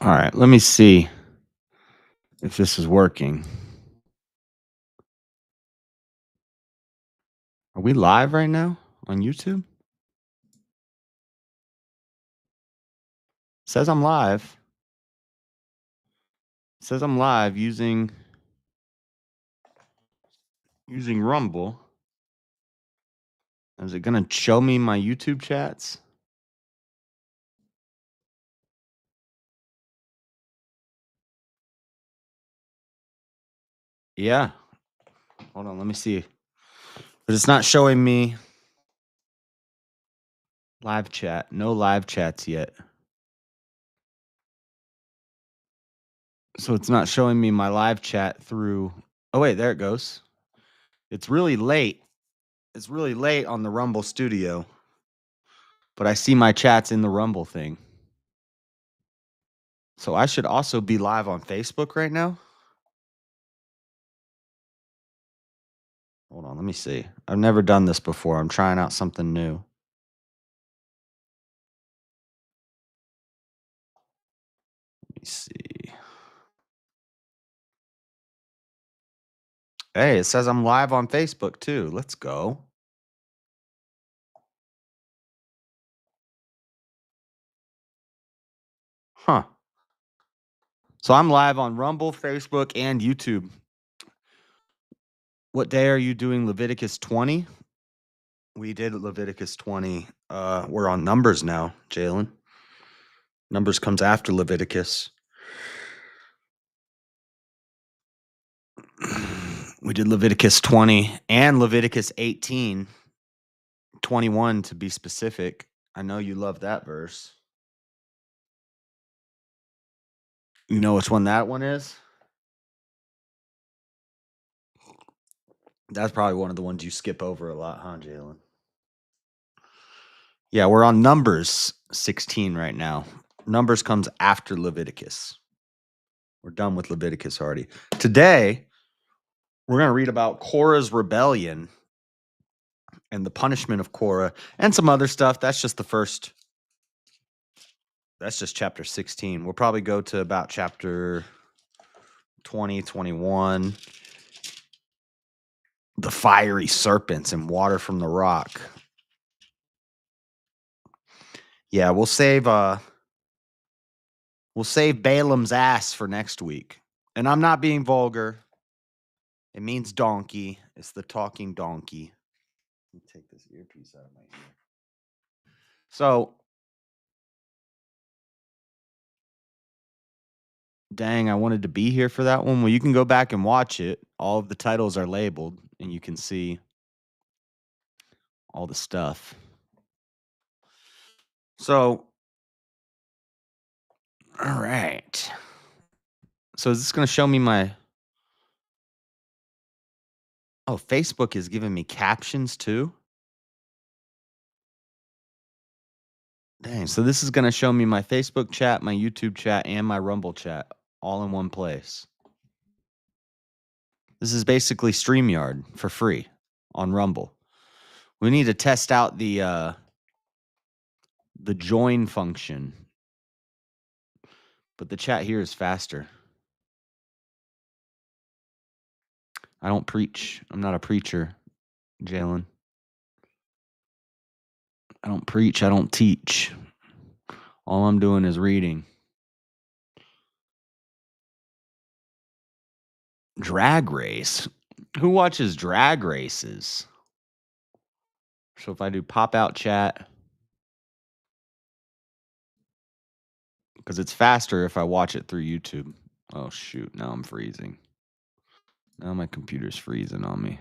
All right, let me see if this is working. Are we live right now on YouTube? Says I'm live. Says I'm live using Rumble. Is it gonna show me my YouTube chats? Yeah. Hold on, let me see. But it's not showing me live chat. No live chats yet. So it's not showing me my live chat through. Oh wait, there it goes. It's really late. It's really late on the Rumble Studio. But I see my chats in the Rumble thing. So I should also be live on Facebook right now. Hold on, let me see. I've never done this before. I'm trying out something new. Let me see. Hey, it says I'm live on Facebook too. Let's go. Huh. So I'm live on Rumble, Facebook, and YouTube. What day are you doing Leviticus 20? We did Leviticus 20. We're on Numbers now, Jalen. Numbers comes after Leviticus. We did Leviticus 20 and Leviticus 18, 21 to be specific. I know you love that verse. You know which one that one is? That's probably one of the ones you skip over a lot, huh, Jalen? Yeah, we're on Numbers 16 right now. Numbers comes after Leviticus. We're done with Leviticus already. Today, we're going to read about Korah's rebellion and the punishment of Korah and some other stuff. That's just the first. That's just chapter 16. We'll probably go to about chapter 20, 21. The fiery serpents and water from the rock. Yeah, we'll save Balaam's ass for next week. And I'm not being vulgar. It means donkey. It's the talking donkey. Let me take this earpiece out of my ear. So, dang, I wanted to be here for that one. Well, you can go back and watch it. All of the titles are labeled, and you can see all the stuff. So, all right. So, is this going to show me my... Oh, Facebook is giving me captions too? Dang, so this is going to show me my Facebook chat, my YouTube chat, and my Rumble chat all in one place. This is basically StreamYard for free on Rumble. We need to test out the join function. But the chat here is faster. I don't preach. I'm not a preacher, Jalen. I don't preach. I don't teach. All I'm doing is reading. Drag race. Who watches drag races? So if I do pop out chat, because it's faster if I watch it through YouTube. Oh, shoot. Now I'm freezing. Now my computer's freezing on me.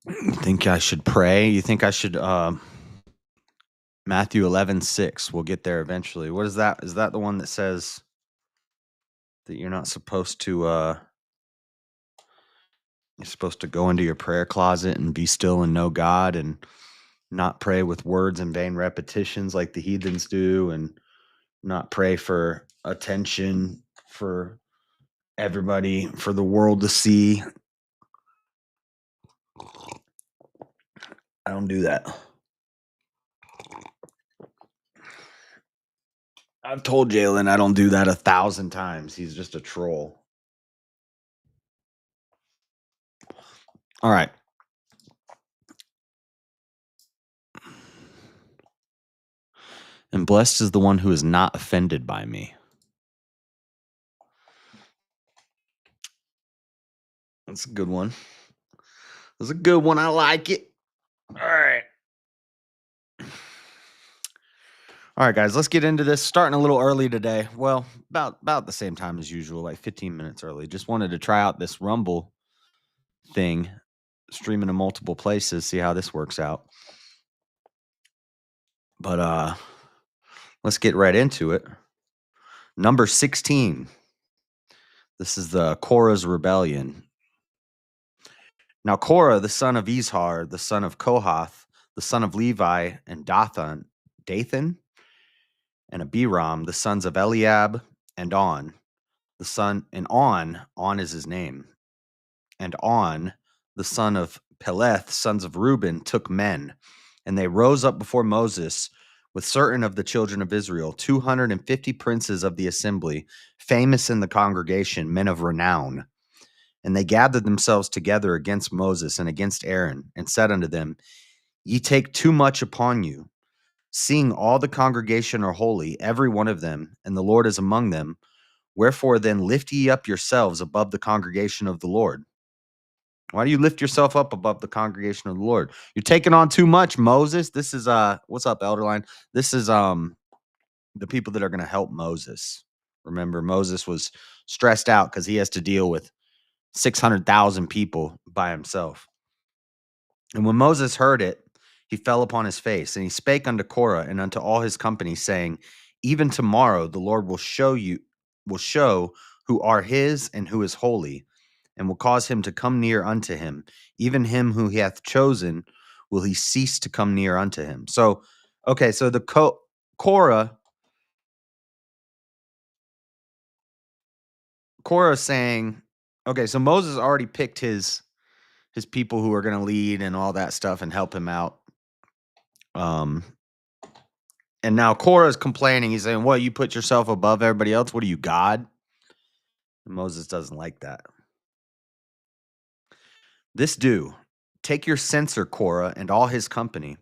You think I should pray? You think I should Matthew 11:6. We'll get there eventually. What is that? Is that the one that says that you're not supposed to you're supposed to go into your prayer closet and be still and know God and not pray with words and vain repetitions like the heathens do, and not pray for attention for everybody, for the world to see? I don't do that. I've told Jalen I don't do that 1,000 times. He's just a troll. All right. And blessed is the one who is not offended by me. That's a good one. That's a good one. I like it. All right. All right, guys, let's get into this. Starting a little early today. Well, about the same time as usual, like 15 minutes early. Just wanted to try out this Rumble thing, streaming to multiple places, see how this works out. But let's get right into it. Number 16. This is the Korah's rebellion. Now Korah, the son of Izhar, the son of Kohath, the son of Levi, and Dathan, and Abiram, the sons of Eliab, and On, the son, and On is his name, and On, the son of Peleth, sons of Reuben, took men, and they rose up before Moses with certain of the children of Israel, 250 princes of the assembly, famous in the congregation, men of renown. And they gathered themselves together against Moses and against Aaron, and said unto them, Ye take too much upon you, seeing all the congregation are holy, every one of them, and the Lord is among them. Wherefore then lift ye up yourselves above the congregation of the Lord. Why do you lift yourself up above the congregation of the Lord? You're taking on too much, Moses. This is what's up, Elderline? This is the people that are going to help Moses. Remember, Moses was stressed out because he has to deal with 600,000 people by himself. And when Moses heard it, he fell upon his face, and he spake unto Korah and unto all his company, saying, Even tomorrow the Lord will show who are his and who is holy, and will cause him to come near unto him. Even him who he hath chosen will he cease to come near unto him. So, okay, so the Korah saying, okay, so Moses already picked his people who are going to lead and all that stuff and help him out. And now Korah is complaining. He's saying, "What, you put yourself above everybody else? What are you, God?" And Moses doesn't like that. This do, take your censer, Korah, and all his company,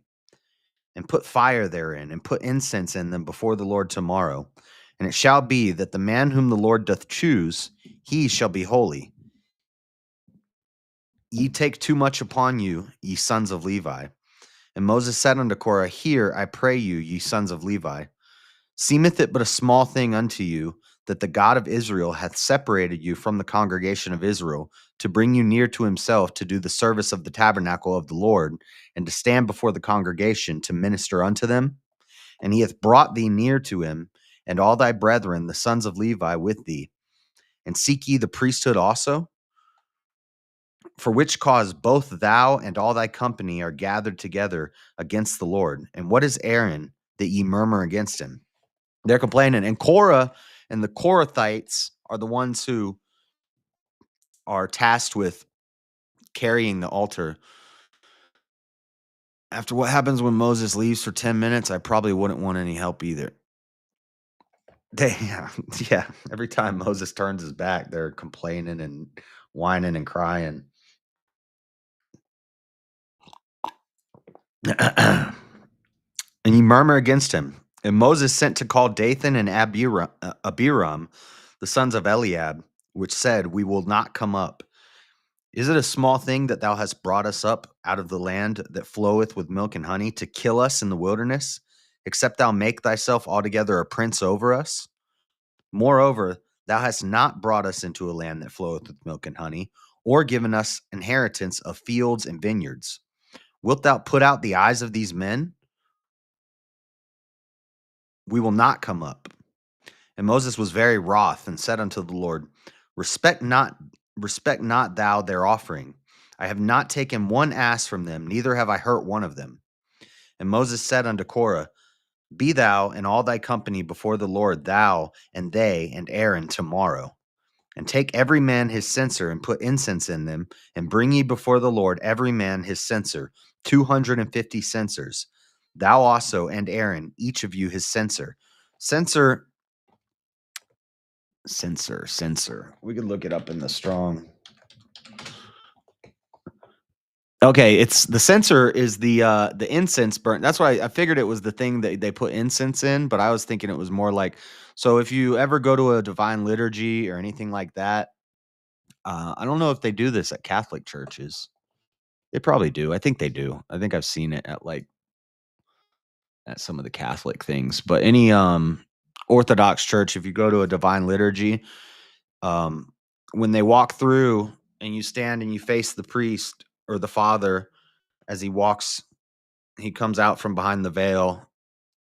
and put fire therein, and put incense in them before the Lord tomorrow. And it shall be that the man whom the Lord doth choose, he shall be holy. Ye take too much upon you, ye sons of Levi. And Moses said unto Korah, Hear, I pray you, ye sons of Levi. Seemeth it but a small thing unto you that the God of Israel hath separated you from the congregation of Israel to bring you near to himself to do the service of the tabernacle of the Lord, and to stand before the congregation to minister unto them? And he hath brought thee near to him, and all thy brethren, the sons of Levi, with thee. And seek ye the priesthood also? For which cause both thou and all thy company are gathered together against the Lord. And what is Aaron that ye murmur against him? They're complaining. And Korah and the Korathites are the ones who are tasked with carrying the altar. After what happens when Moses leaves for 10 minutes, I probably wouldn't want any help either. Yeah. Every time Moses turns his back, they're complaining and whining and crying. And ye murmur against him. And Moses sent to call Dathan and Abiram, the sons of Eliab, which said, We will not come up. Is it a small thing that thou hast brought us up out of the land that floweth with milk and honey to kill us in the wilderness, except thou make thyself altogether a prince over us? Moreover, thou hast not brought us into a land that floweth with milk and honey, or given us inheritance of fields and vineyards. Wilt thou put out the eyes of these men? We will not come up. And Moses was very wroth, and said unto the Lord, Respect not thou their offering. I have not taken one ass from them, neither have I hurt one of them. And Moses said unto Korah, Be thou and all thy company before the Lord, thou and they and Aaron tomorrow. And take every man his censer, and put incense in them, and bring ye before the Lord every man his censer, 250 censers. Thou also and Aaron, each of you his censer. Censer, censer. We could look it up in the Strong. Okay, it's the censer is the incense burn. That's why I figured it was the thing that they put incense in, but I was thinking it was more like, so if you ever go to a divine liturgy or anything like that, I don't know if they do this at Catholic churches. They probably do. I think they do. I think I've seen it at some of the Catholic things. But any Orthodox church, if you go to a divine liturgy, um, when they walk through and you stand and you face the priest or the father as he comes out from behind the veil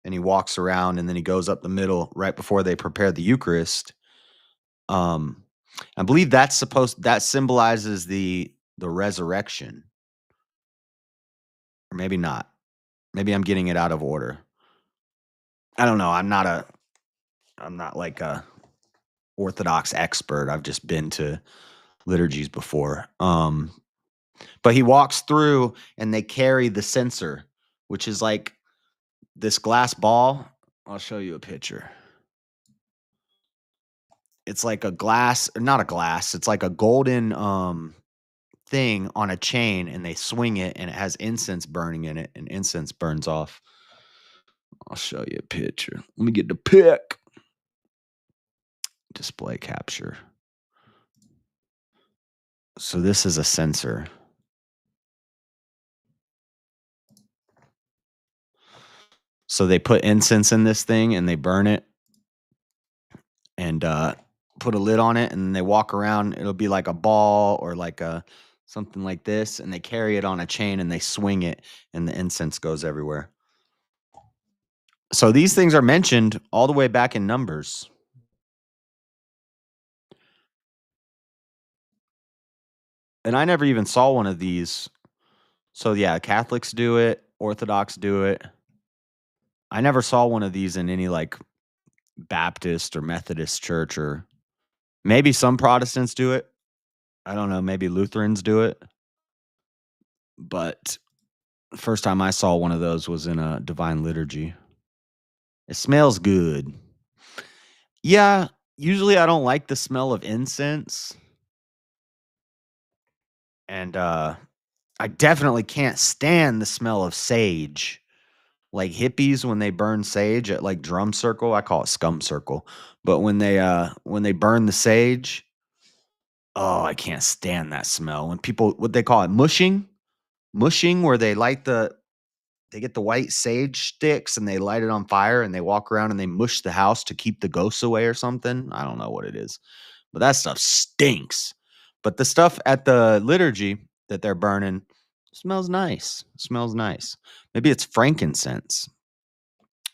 and he walks around and then he goes up the middle right before they prepare the Eucharist. Um, I believe that symbolizes the resurrection, or maybe not. Maybe I'm getting it out of order. I don't know. I'm not like a Orthodox expert. I've just been to liturgies before. But he walks through and they carry the censer, which is like this glass ball. I'll show you a picture. It's like a glass, not a glass. It's like a golden thing on a chain, and they swing it, and it has incense burning in it, and incense burns off. I'll show you a picture. Let me get the pic. Display capture. So this is a censer. So they put incense in this thing and they burn it and put a lid on it, and they walk around. It'll be like a ball or like a something like this, and they carry it on a chain and they swing it, and the incense goes everywhere. So these things are mentioned all the way back in Numbers. And I never even saw one of these. So yeah, Catholics do it, Orthodox do it. I never saw one of these in any like Baptist or Methodist church, or maybe some Protestants do it. I don't know, maybe Lutherans do it. But the first time I saw one of those was in a divine liturgy. It smells good. Yeah, usually I don't like the smell of incense. And I definitely can't stand the smell of sage. Like hippies when they burn sage at like drum circle, I call it scum circle. But when they burn the sage, oh, I can't stand that smell. When people what they call it mushing where they get the white sage sticks and they light it on fire and they walk around and they mush the house to keep the ghosts away or something. I don't know what it is. But that stuff stinks. But the stuff at the liturgy that they're burning smells nice. Smells nice. Maybe it's frankincense.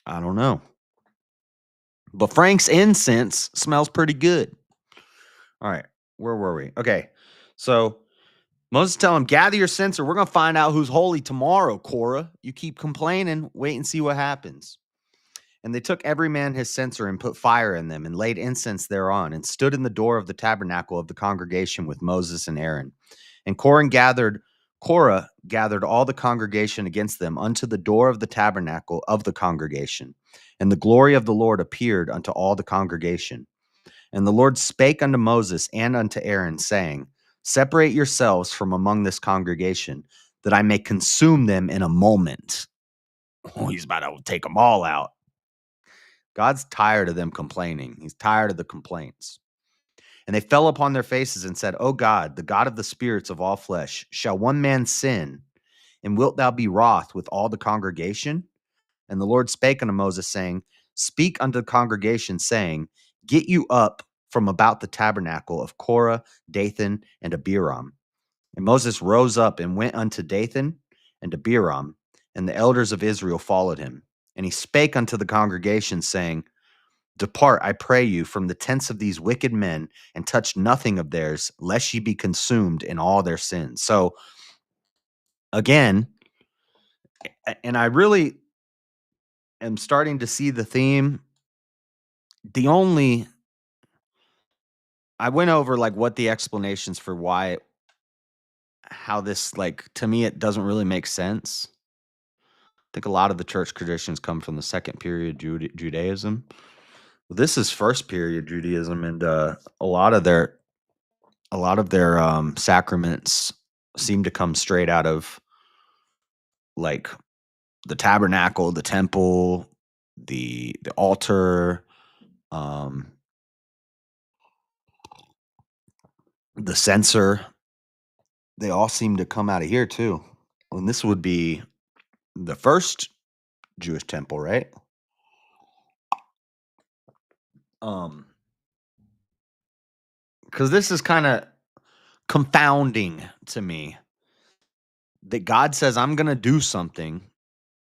I don't know. But Frank's incense smells pretty good. All right. Where were we? Okay. So Moses tell him, gather your censer. We're going to find out who's holy tomorrow, Korah. You keep complaining. Wait and see what happens. And they took every man his censer and put fire in them and laid incense thereon and stood in the door of the tabernacle of the congregation with Moses and Aaron. And Korah gathered all the congregation against them unto the door of the tabernacle of the congregation. And the glory of the Lord appeared unto all the congregation. And the Lord spake unto Moses and unto Aaron, saying, separate yourselves from among this congregation, that I may consume them in a moment. Oh, he's about to take them all out. God's tired of them complaining. He's tired of the complaints. And they fell upon their faces and said, O God, the God of the spirits of all flesh, shall one man sin? And wilt thou be wroth with all the congregation? And the Lord spake unto Moses, saying, speak unto the congregation, saying, get you up from about the tabernacle of Korah, Dathan, and Abiram. And Moses rose up and went unto Dathan and Abiram, and the elders of Israel followed him. And he spake unto the congregation, saying, depart, I pray you, from the tents of these wicked men, and touch nothing of theirs, lest ye be consumed in all their sins. So, again, and I really am starting to see the theme. I went over like what the explanations for why how this, like, to me, it doesn't really make sense. I think a lot of the church traditions come from the second period Judaism. This is first period Judaism, and a lot of their sacraments seem to come straight out of, like, the tabernacle, the temple, the altar, um, the censer. They all seem to come out of here too. And this would be the first Jewish temple, right? Um, because this is kind of confounding to me that God says, I'm going to do something.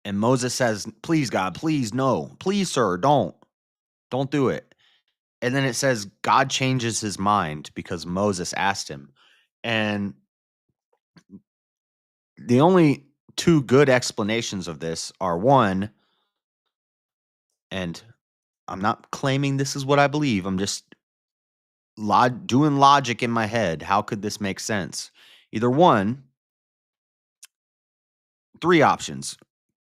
And Moses says, please, God, please, no, please, sir, don't do it. And then it says God changes his mind because Moses asked him. And the only two good explanations of this are, one, and I'm not claiming this is what I believe. I'm just doing logic in my head. How could this make sense? Either one, three options.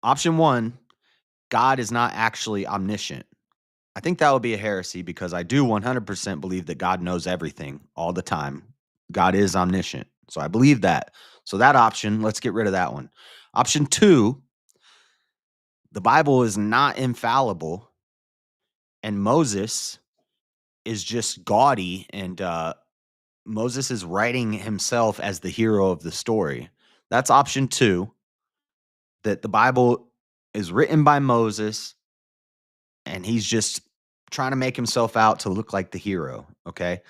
Option one, God is not actually omniscient. I think that would be a heresy because I do 100% believe that God knows everything all the time. God is omniscient. So I believe that. So that option, let's get rid of that one. Option two, the Bible is not infallible and Moses is just gaudy, and Moses is writing himself as the hero of the story. That's option two, that the Bible is written by Moses and he's just trying to make himself out to look like the hero. Okay.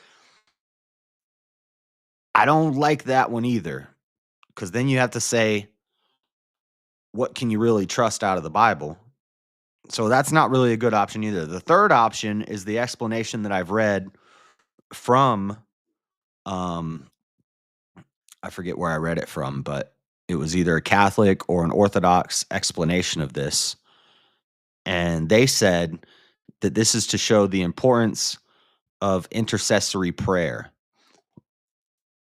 I don't like that one either, because then you have to say, what can you really trust out of the Bible? So that's not really a good option either. The third option is the explanation that I've read from, um, I forget where I read it from, but it was either a Catholic or an Orthodox explanation of this. And they said that this is to show the importance of intercessory prayer,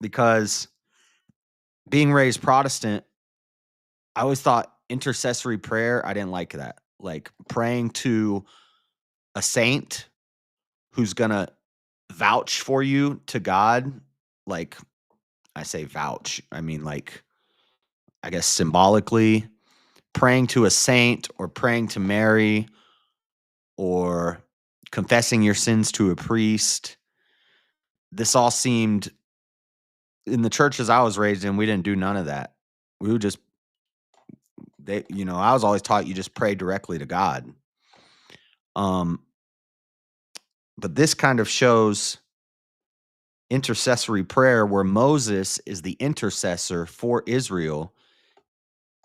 because being raised Protestant, I always thought intercessory prayer, I didn't like that. Like praying to a saint who's going to vouch for you to God. Like, I say vouch, I mean, like, I guess symbolically praying to a saint or praying to Mary or confessing your sins to a priest. This all seemed, in the churches I was raised in, we didn't do none of that. We would just, I was always taught you just pray directly to God. Um, but this kind of shows intercessory prayer where Moses is the intercessor for Israel.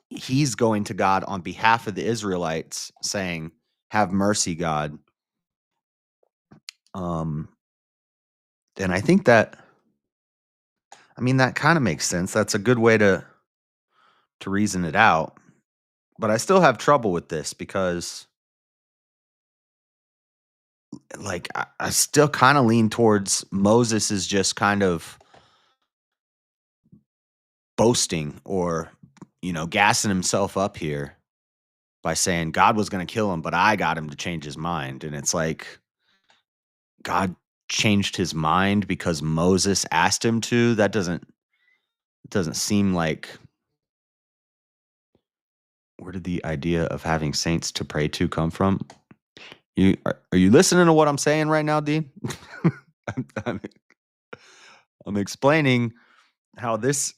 He's going to God on behalf of the Israelites saying, have mercy, God. And I think that, I mean, that kind of makes sense. That's a good way to reason it out. But I still have trouble with this because, like, I still kind of lean towards Moses is just kind of boasting or, gassing himself up here by saying God was going to kill him, but I got him to change his mind. And it's like, God changed his mind because Moses asked him to. That doesn't seem like, where did the idea of having saints to pray to come from? Are you listening to what I'm saying right now, Dean? I'm, I'm explaining how this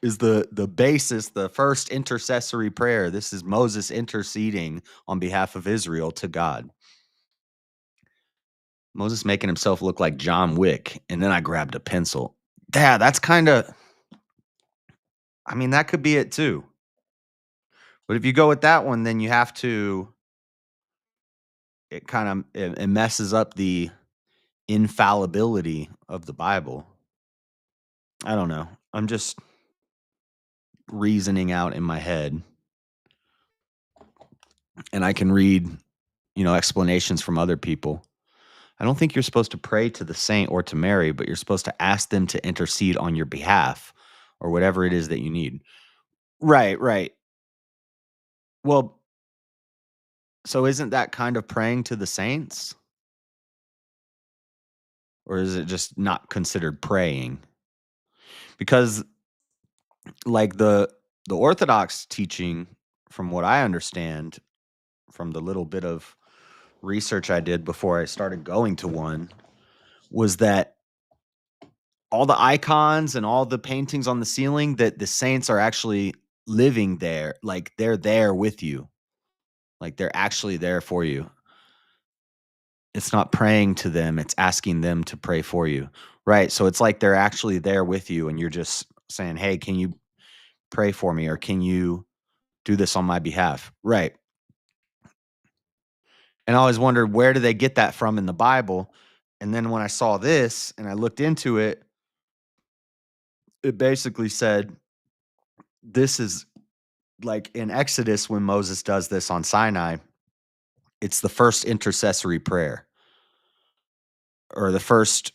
is the basis, the first intercessory prayer. This is Moses interceding on behalf of Israel to God. Moses making himself look like John Wick, and then I grabbed a pencil. Yeah, that's kind of, I mean, that could be it too. But if you go with that one, then you have to, it messes up the infallibility of the Bible. I don't know. I'm just reasoning out in my head. And I can read, explanations from other people. I don't think you're supposed to pray to the saint or to Mary, but you're supposed to ask them to intercede on your behalf or whatever it is that you need. Right, right. Well, so isn't that kind of praying to the saints? Or is it just not considered praying? Because like the Orthodox teaching, from what I understand, from the little bit of research I did before I started going to one, was that all the icons and all the paintings on the ceiling, that the saints are actually living there, like they're there with you, like they're actually there for you. It's not praying to them, it's asking them to pray for you. Right. So it's like they're actually there with you and you're just saying, "Hey, can you pray for me, or can you do this on my behalf?" Right. And I always wondered, where do they get that from in the Bible? And then when I saw this and I looked into it, it basically said this is like in Exodus when Moses does this on Sinai, it's the first intercessory prayer, or the first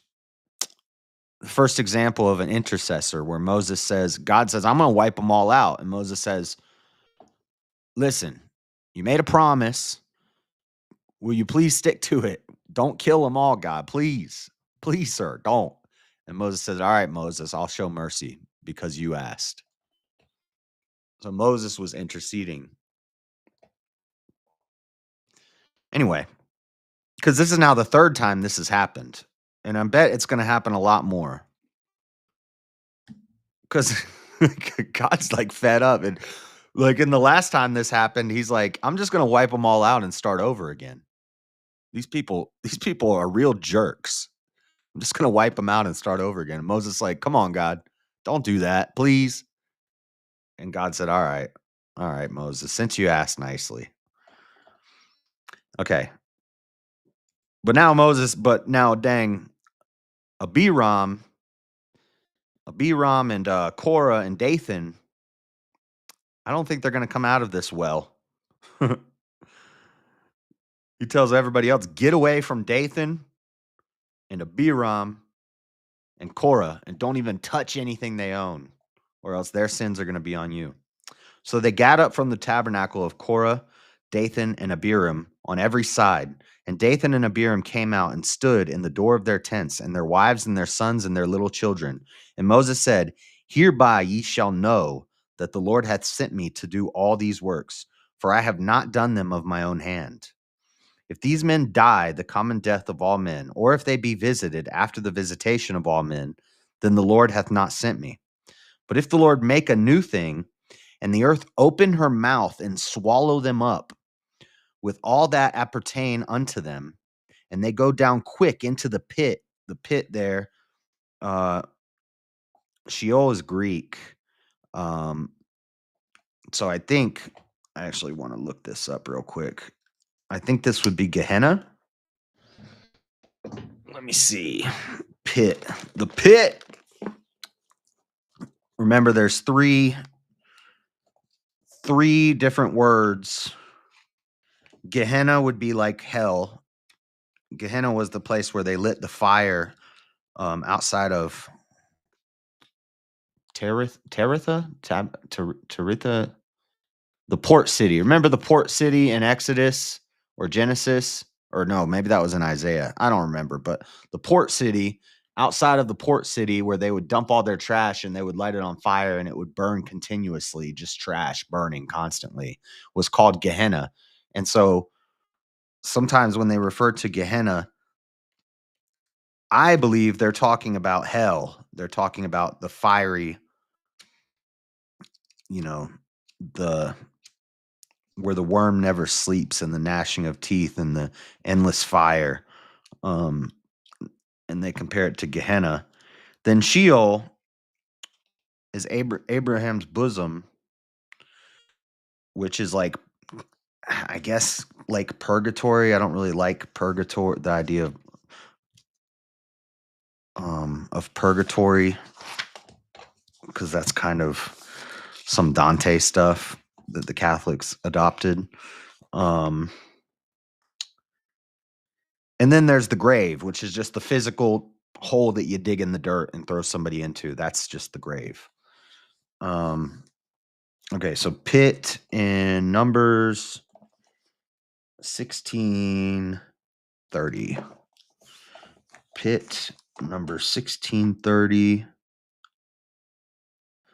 example of an intercessor, where Moses says, God says, "I'm going to wipe them all out." And Moses says, "Listen, you made a promise. Will you please stick to it? Don't kill them all, God. Please. Please, sir, don't." And Moses says, "All right, Moses, I'll show mercy because you asked." So Moses was interceding. Anyway, because this is now the third time this has happened. And I bet it's going to happen a lot more. Because God's like fed up. And like in the last time this happened, he's like, "I'm just going to wipe them all out and start over again. These people are real jerks. I'm just going to wipe them out and start over again." And Moses is like, "Come on, God, don't do that, please." And God said, all right, Moses, since you asked nicely." Okay. But now, dang, Abiram, Abiram and Korah and Dathan, I don't think they're going to come out of this well. He tells everybody else, "Get away from Dathan and Abiram and Korah, and don't even touch anything they own, or else their sins are going to be on you." So they gat up from the tabernacle of Korah, Dathan, and Abiram on every side. And Dathan and Abiram came out and stood in the door of their tents, and their wives and their sons and their little children. And Moses said, "Hereby ye shall know that the Lord hath sent me to do all these works, for I have not done them of my own hand. If these men die the common death of all men, or if they be visited after the visitation of all men, then the Lord hath not sent me. But if the Lord make a new thing, and the earth open her mouth and swallow them up with all that appertain unto them, and they go down quick into the pit there, uh, Sheol is Greek. Um, so I actually want to look this up real quick. I think this would be Gehenna. Let me see. Pit. The pit. Remember, there's three different words. Gehenna would be like hell. Gehenna was the place where they lit the fire outside of Taritha, the port city. Remember the port city in Exodus or Genesis? Or no, maybe that was in Isaiah. I don't remember. But the port city, outside of the port city, where they would dump all their trash and they would light it on fire and it would burn continuously, just trash burning constantly, was called Gehenna. And so sometimes when they refer to Gehenna, I believe they're talking about hell. They're talking about the fiery, you know, the where the worm never sleeps and the gnashing of teeth and the endless fire. Um, and they compare it to Gehenna. Then Sheol is Abraham's bosom, which is like, I guess, like purgatory. I don't really like purgatory, the idea of purgatory, because that's kind of some Dante stuff that the Catholics adopted. Um, and then there's the grave, which is just the physical hole that you dig in the dirt and throw somebody into. That's just the grave. Okay, so pit in Numbers 16:30. Pit number 16:30,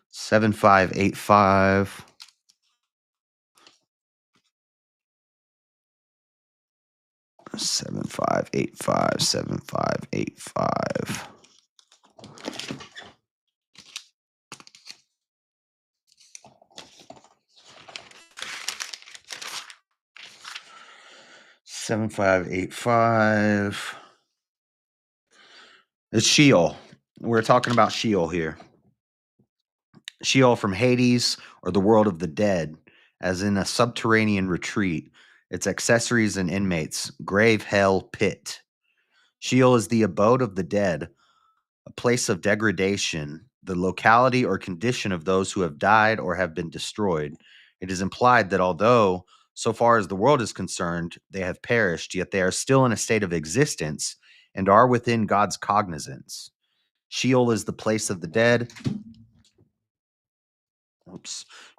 7585. 7585, 7585. 7585. It's Sheol. We're talking about Sheol here. Sheol from Hades, or the world of the dead, as in a subterranean retreat. Its accessories and inmates, grave, hell, pit. Sheol is the abode of the dead, a place of degradation, the locality or condition of those who have died or have been destroyed. It is implied that although, so far as the world is concerned, they have perished, yet they are still in a state of existence and are within God's cognizance. Sheol is the place of the dead.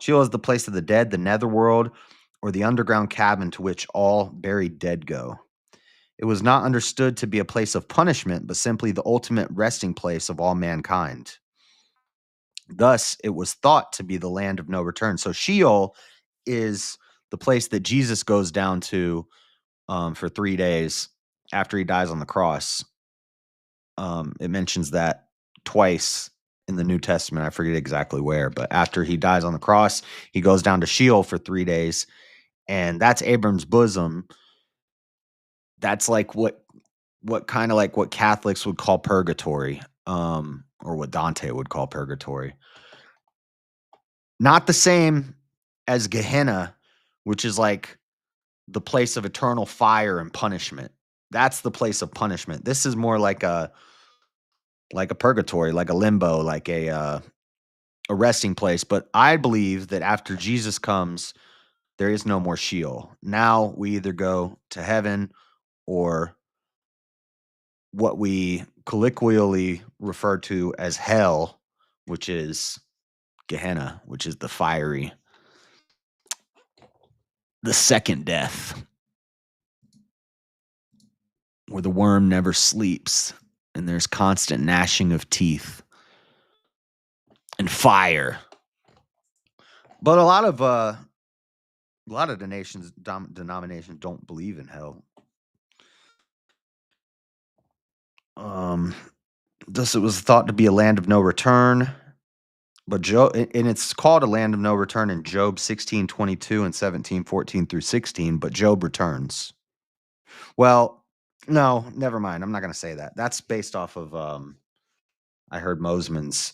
Sheol is the place of the dead, the netherworld, or the underground cabin to which all buried dead go. It was not understood to be a place of punishment, but simply the ultimate resting place of all mankind. Thus, it was thought to be the land of no return. So Sheol is the place that Jesus goes down to for 3 days after he dies on the cross. It mentions that twice in the New Testament. I forget exactly where, but after he dies on the cross, he goes down to Sheol for 3 days, and that's Abram's bosom. That's like what kind of like what Catholics would call purgatory, or what Dante would call purgatory. Not the same as Gehenna, which is like the place of eternal fire and punishment. That's the place of punishment. This is more like a purgatory, like a limbo, like a resting place. But I believe that after Jesus comes, there is no more Sheol. Now we either go to heaven or what we colloquially refer to as hell, which is Gehenna, which is the fiery, the second death, where the worm never sleeps and there's constant gnashing of teeth and fire. But a lot of the nations denominations don't believe in hell. Thus it was thought to be a land of no return. But Job, and it's called a land of no return in Job 16:22 and 17:14 through 16, but Job returns. Well, no, never mind. I'm not going to say that. That's based off of I heard Mosman's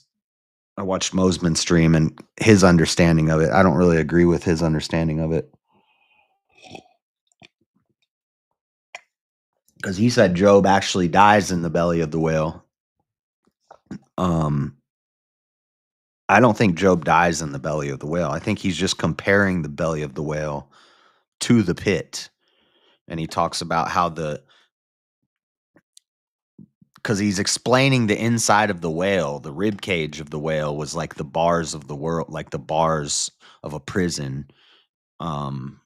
I watched Mosman's stream and his understanding of it. I don't really agree with his understanding of it. Cuz he said Job actually dies in the belly of the whale. Um I don't think Job dies in the belly of the whale. I think he's just comparing the belly of the whale to the pit. And he talks about how because he's explaining the inside of the whale, the rib cage of the whale was like the bars of the world, like the bars of a prison. Um,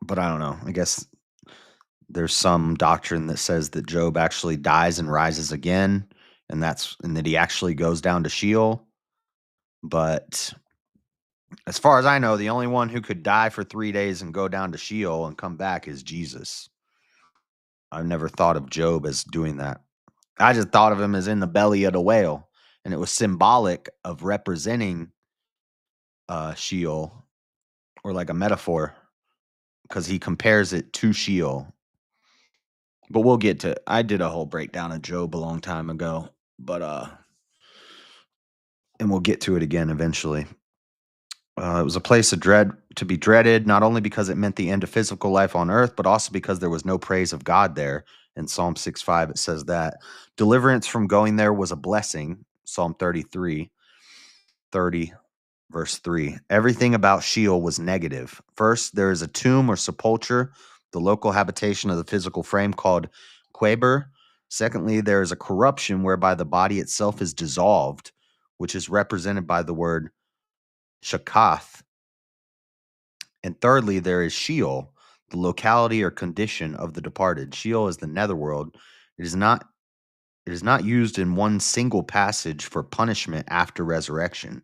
but I don't know. I guess there's some doctrine that says that Job actually dies and rises again, and that he actually goes down to Sheol. But as far as I know, the only one who could die for 3 days and go down to Sheol and come back is Jesus. I've never thought of Job as doing that. I just thought of him as in the belly of the whale, and it was symbolic of representing Sheol, or like a metaphor, because he compares it to Sheol. But we'll get to. I did a whole breakdown of Job a long time ago, but and we'll get to it again eventually. It was a place of dread to be dreaded, not only because it meant the end of physical life on earth, but also because there was no praise of God there. In Psalm 6:5, it says that deliverance from going there was a blessing. Psalm 33, 30, verse 3. Everything about Sheol was negative. First, there is a tomb or sepulcher, the local habitation of the physical frame called Quaber. Secondly, there is a corruption whereby the body itself is dissolved, which is represented by the word shakath. And thirdly, there is Sheol, the locality or condition of the departed. Sheol is the netherworld. It is not it is not used in one single passage for punishment after resurrection.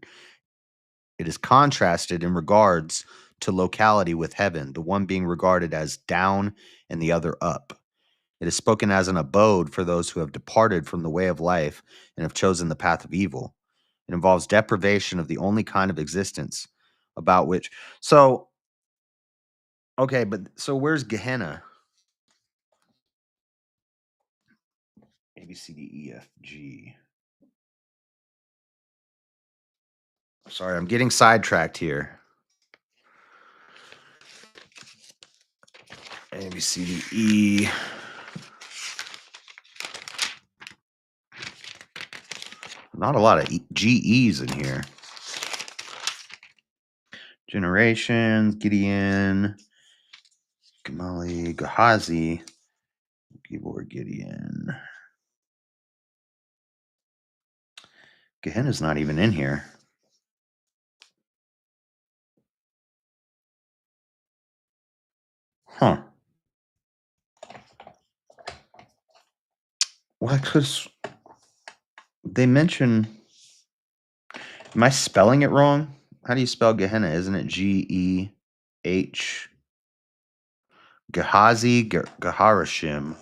It is contrasted in regards to locality with heaven, the one being regarded as down and the other up. It is spoken as an abode for those who have departed from the way of life and have chosen the path of evil. It involves deprivation of the only kind of existence about which. So, okay, but so where's Gehenna? A, B, C, D, E, F, G. Sorry, I'm getting sidetracked here. A, B, C, D, E. Not a lot of GEs in here. Generations, Gideon, Gamali, Gehazi, Gibor, Gideon. Gehenna's not even in here. Huh. Well, because they mention. Am I spelling it wrong? How do you spell Gehenna? Isn't it Geh? Gehazi, Geharashim.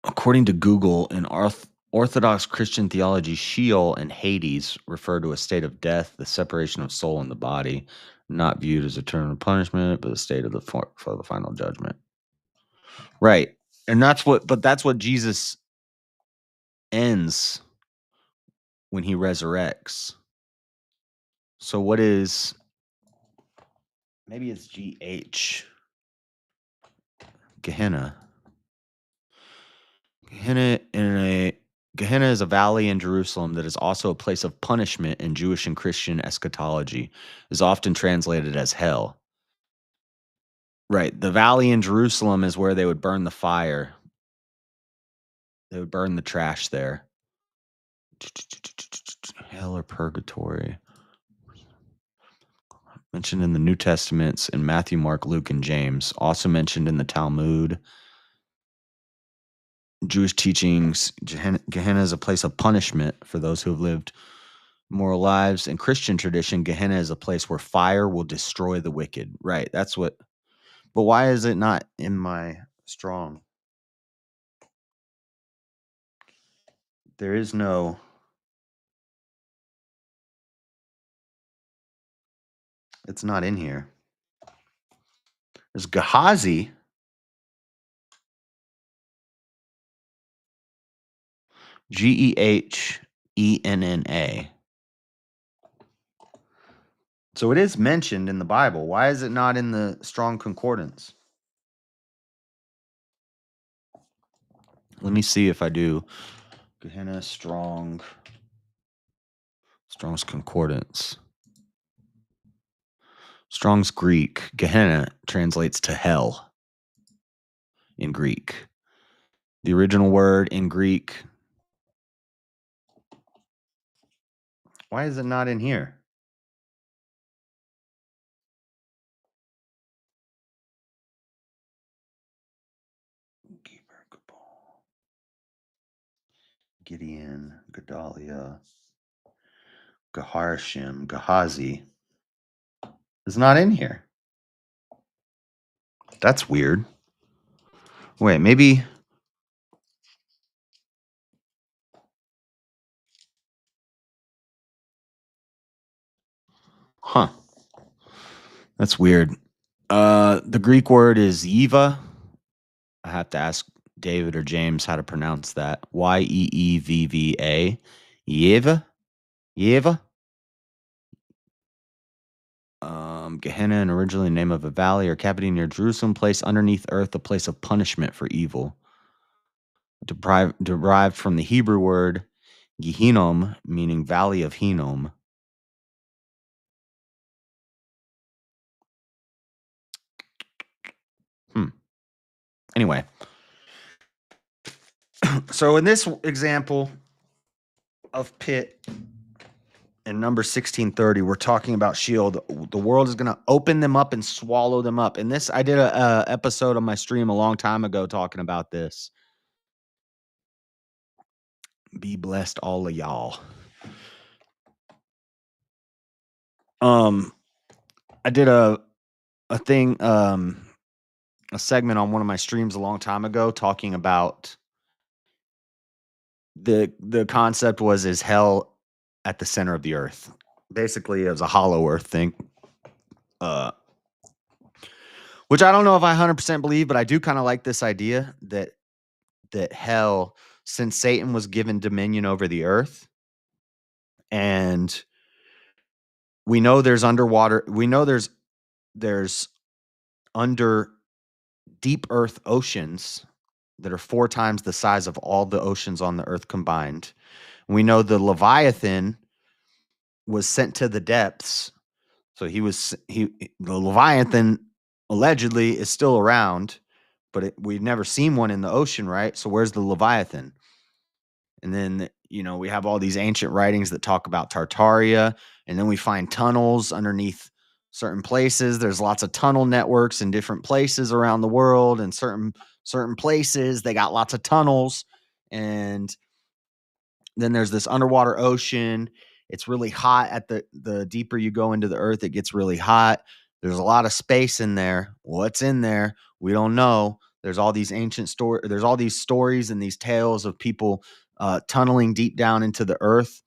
According to Google, in Orthodox Christian theology, Sheol and Hades refer to a state of death, the separation of soul and the body, not viewed as eternal punishment, but the state of for the final judgment. Right, and that's what Jesus ends when he resurrects. So what is? Maybe it's GH. Gehenna. Gehenna is a valley in Jerusalem that is also a place of punishment in Jewish and Christian eschatology. Is often translated as hell. Right. The valley in Jerusalem is where they would burn the fire. They would burn the trash there. Hell or purgatory. Mentioned in the New Testaments in Matthew, Mark, Luke, and James. Also mentioned in the Talmud. Jewish teachings, Gehenna is a place of punishment for those who have lived moral lives. In Christian tradition, Gehenna is a place where fire will destroy the wicked. Right. That's what. But why is it not in my strong? There is no. It's not in here. There's Gehazi. Gehenna. So it is mentioned in the Bible. Why is it not in the Strong Concordance? Let me see if I do. Gehenna Strong's Concordance. Strong's Greek. Gehenna translates to hell in Greek. The original word in Greek. Why is it not in here? Gideon, Gedalia, Geharashim, Gehazi. It's not in here. That's weird. Wait, maybe. Huh. That's weird. The Greek word is Yeva. I have to ask David or James how to pronounce that. Yeevva. Yeva? Yeva? Gehenna, and originally the name of a valley or cavity near Jerusalem, placed underneath earth, a place of punishment for evil. Derived from the Hebrew word Gehinnom, meaning valley of Hinnom. Anyway, So in this example of pit in number 1630, we're talking about Sheol. The world is going to open them up and swallow them up. And this, I did a episode on my stream a long time ago talking about this. Be blessed, all of y'all. I did a thing, a segment on one of my streams a long time ago talking about the concept was, is hell at the center of the earth? Basically, it was a hollow earth thing. Which I don't know if I 100% believe, but I do kind of like this idea that hell, since Satan was given dominion over the earth, and we know there's underwater, we know there's under deep earth oceans that are 4 times the size of all the oceans on the earth combined. We know the Leviathan was sent to the depths. So the Leviathan allegedly is still around, but we've never seen one in the ocean, right? So where's the Leviathan? And then, we have all these ancient writings that talk about Tartaria, and then we find tunnels underneath certain places. There's lots of tunnel networks in different places around the world, and certain places they got lots of tunnels. And then there's this underwater ocean. It's really hot at the deeper you go into the earth, it gets really hot. There's a lot of space in there. What's in there? We don't know. There's all these there's all these stories and these tales of people tunneling deep down into the earth,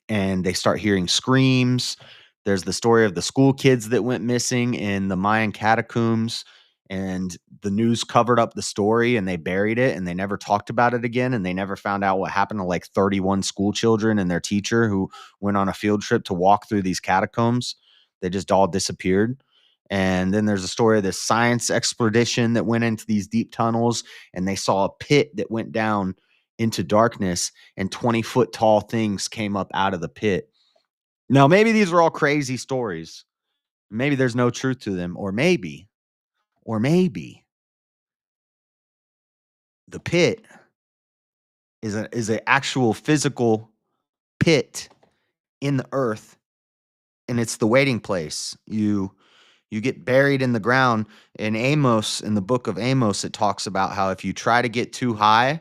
and they start hearing screams. There's the story of the school kids that went missing in the Mayan catacombs, and the news covered up the story and they buried it and they never talked about it again, and they never found out what happened to like 31 school children and their teacher who went on a field trip to walk through these catacombs. They just all disappeared. And then there's a story of this science expedition that went into these deep tunnels, and they saw a pit that went down into darkness, and 20-foot tall things came up out of the pit. Now, maybe these are all crazy stories. Maybe there's no truth to them, or maybe the pit is an actual physical pit in the earth, and it's the waiting place. You get buried in the ground. In Amos, in the book of Amos, it talks about how if you try to get too high,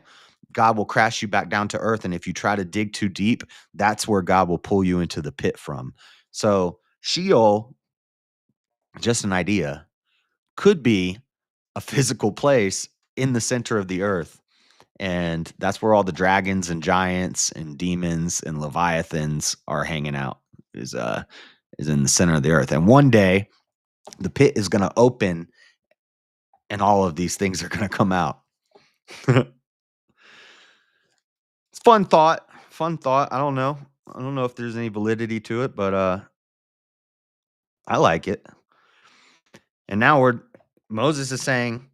God will crash you back down to earth. And if you try to dig too deep, that's where God will pull you into the pit from. So Sheol, just an idea, could be a physical place in the center of the earth. And that's where all the dragons and giants and demons and leviathans are hanging out, is in the center of the earth. And one day the pit is going to open and all of these things are going to come out. It's fun thought. Fun thought. I don't know. I don't know if there's any validity to it, but I like it. And now Moses is saying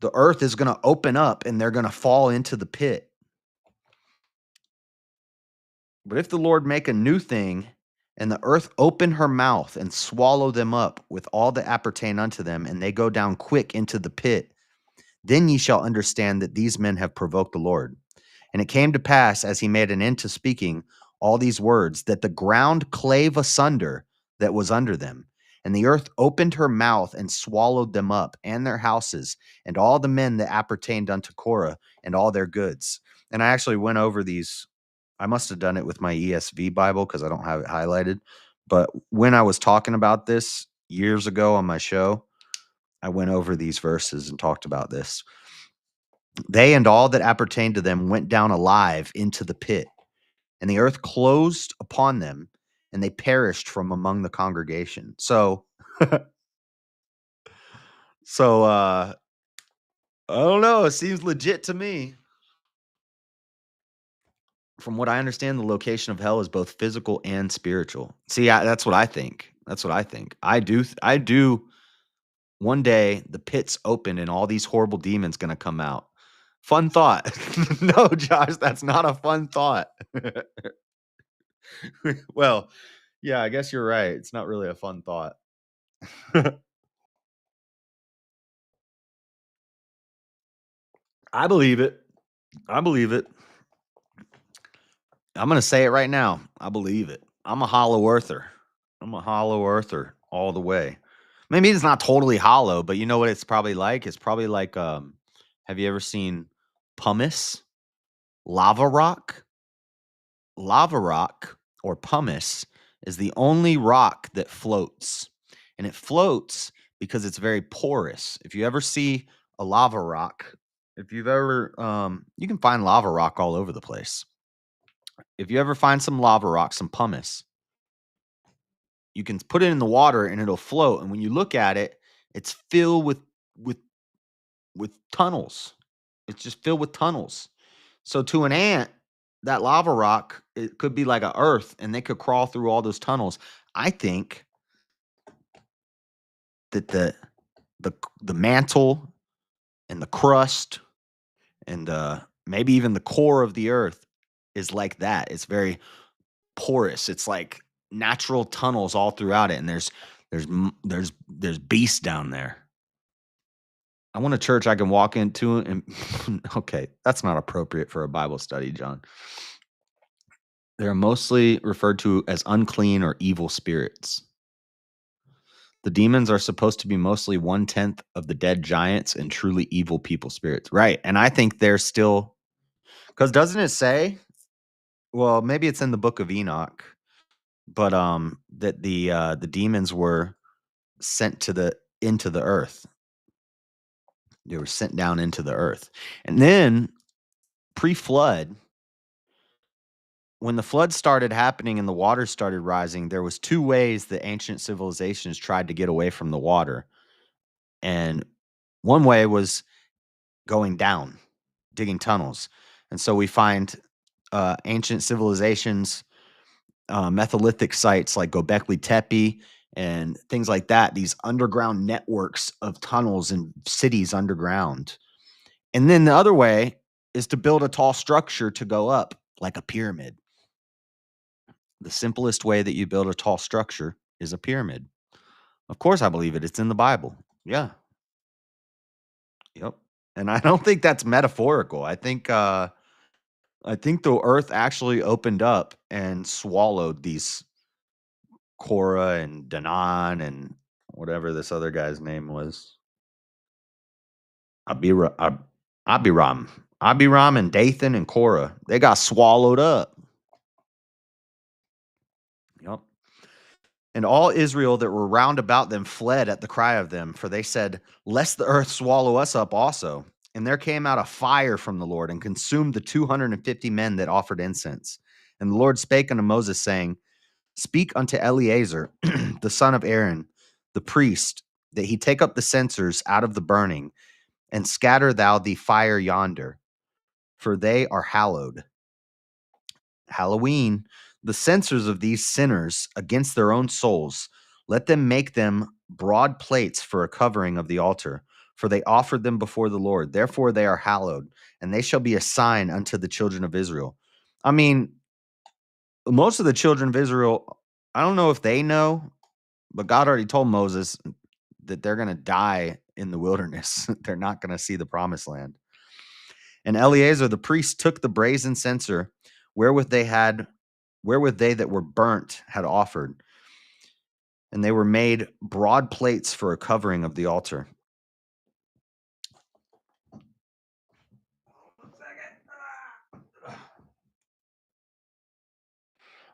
the earth is going to open up and they're going to fall into the pit. But if the Lord make a new thing, and the earth open her mouth and swallow them up with all that appertain unto them, and they go down quick into the pit, then ye shall understand that these men have provoked the Lord. And it came to pass, as he made an end to speaking all these words, that the ground clave asunder that was under them. And the earth opened her mouth and swallowed them up, and their houses, and all the men that appertained unto Korah, and all their goods. And I actually went over these. I must have done it with my ESV Bible because I don't have it highlighted. But when I was talking about this years ago on my show, I went over these verses and talked about this. They and all that appertained to them went down alive into the pit, and the earth closed upon them, and they perished from among the congregation. So, I don't know. It seems legit to me. From what I understand, the location of hell is both physical and spiritual. See, that's what I think. That's what I think. I do. One day, the pit's open, and all these horrible demons gonna come out. Fun thought. No, Josh, that's not a fun thought. Well, yeah, I guess you're right. It's not really a fun thought. I believe it. I believe it. I'm gonna say it right now. I believe it. I'm a hollow earther. I'm a hollow earther all the way. Maybe it's not totally hollow, but you know what it's probably like? It's probably like have you ever seen pumice? Lava rock? Lava rock or pumice is the only rock that floats. And it floats because it's very porous. If you ever see a lava rock, if you've ever you can find lava rock all over the place. If you ever find some lava rock, some pumice, you can put it in the water and it'll float. And when you look at it, it's filled with with tunnels. It's just filled with tunnels. So to an ant, that lava rock, it could be like a earth and they could crawl through all those tunnels. I think that the the mantle and the crust and maybe even the core of the earth is like that. It's very porous. It's like natural tunnels all throughout it, and there's beasts down there. I want a church I can walk into and okay, that's not appropriate for a Bible study, John. They're mostly referred to as unclean or evil spirits. The demons are supposed to be mostly 1/10 of the dead giants and truly evil people spirits. Right. And I think they're still, because doesn't it say, well, maybe it's in the book of Enoch, but that the demons were sent to the into the earth. They were sent down into the earth. And then pre-flood, when the flood started happening and the water started rising, there was two ways that ancient civilizations tried to get away from the water. And one way was going down, digging tunnels. And so we find ancient civilizations, Metholithic sites like Gobekli Tepe and things like that, these underground networks of tunnels and cities underground. And then the other way is to build a tall structure to go up, like a pyramid. The simplest way that you build a tall structure is a pyramid. Of course, I believe it. It's in the Bible. Yeah. Yep. And I don't think that's metaphorical. I think the earth actually opened up and swallowed these Korah and Danan and whatever this other guy's name was. Abira, Abiram. Abiram and Dathan and Korah. They got swallowed up. Yep. And all Israel that were round about them fled at the cry of them, for they said, lest the earth swallow us up also. And there came out a fire from the Lord and consumed the 250 men that offered incense. And the Lord spake unto Moses, saying, speak unto Eleazar, the son of Aaron, the priest, that he take up the censers out of the burning, and scatter thou the fire yonder, for they are hallowed. Halloween, the censers of these sinners against their own souls, let them make them broad plates for a covering of the altar, for they offered them before the Lord. Therefore they are hallowed, and they shall be a sign unto the children of Israel. I mean, most of the children of Israel, I don't know if they know, but God already told Moses that they're going to die in the wilderness. They're not going to see the promised land. And Eleazar the priest took the brazen censer wherewith they that were burnt had offered, and they were made broad plates for a covering of the altar.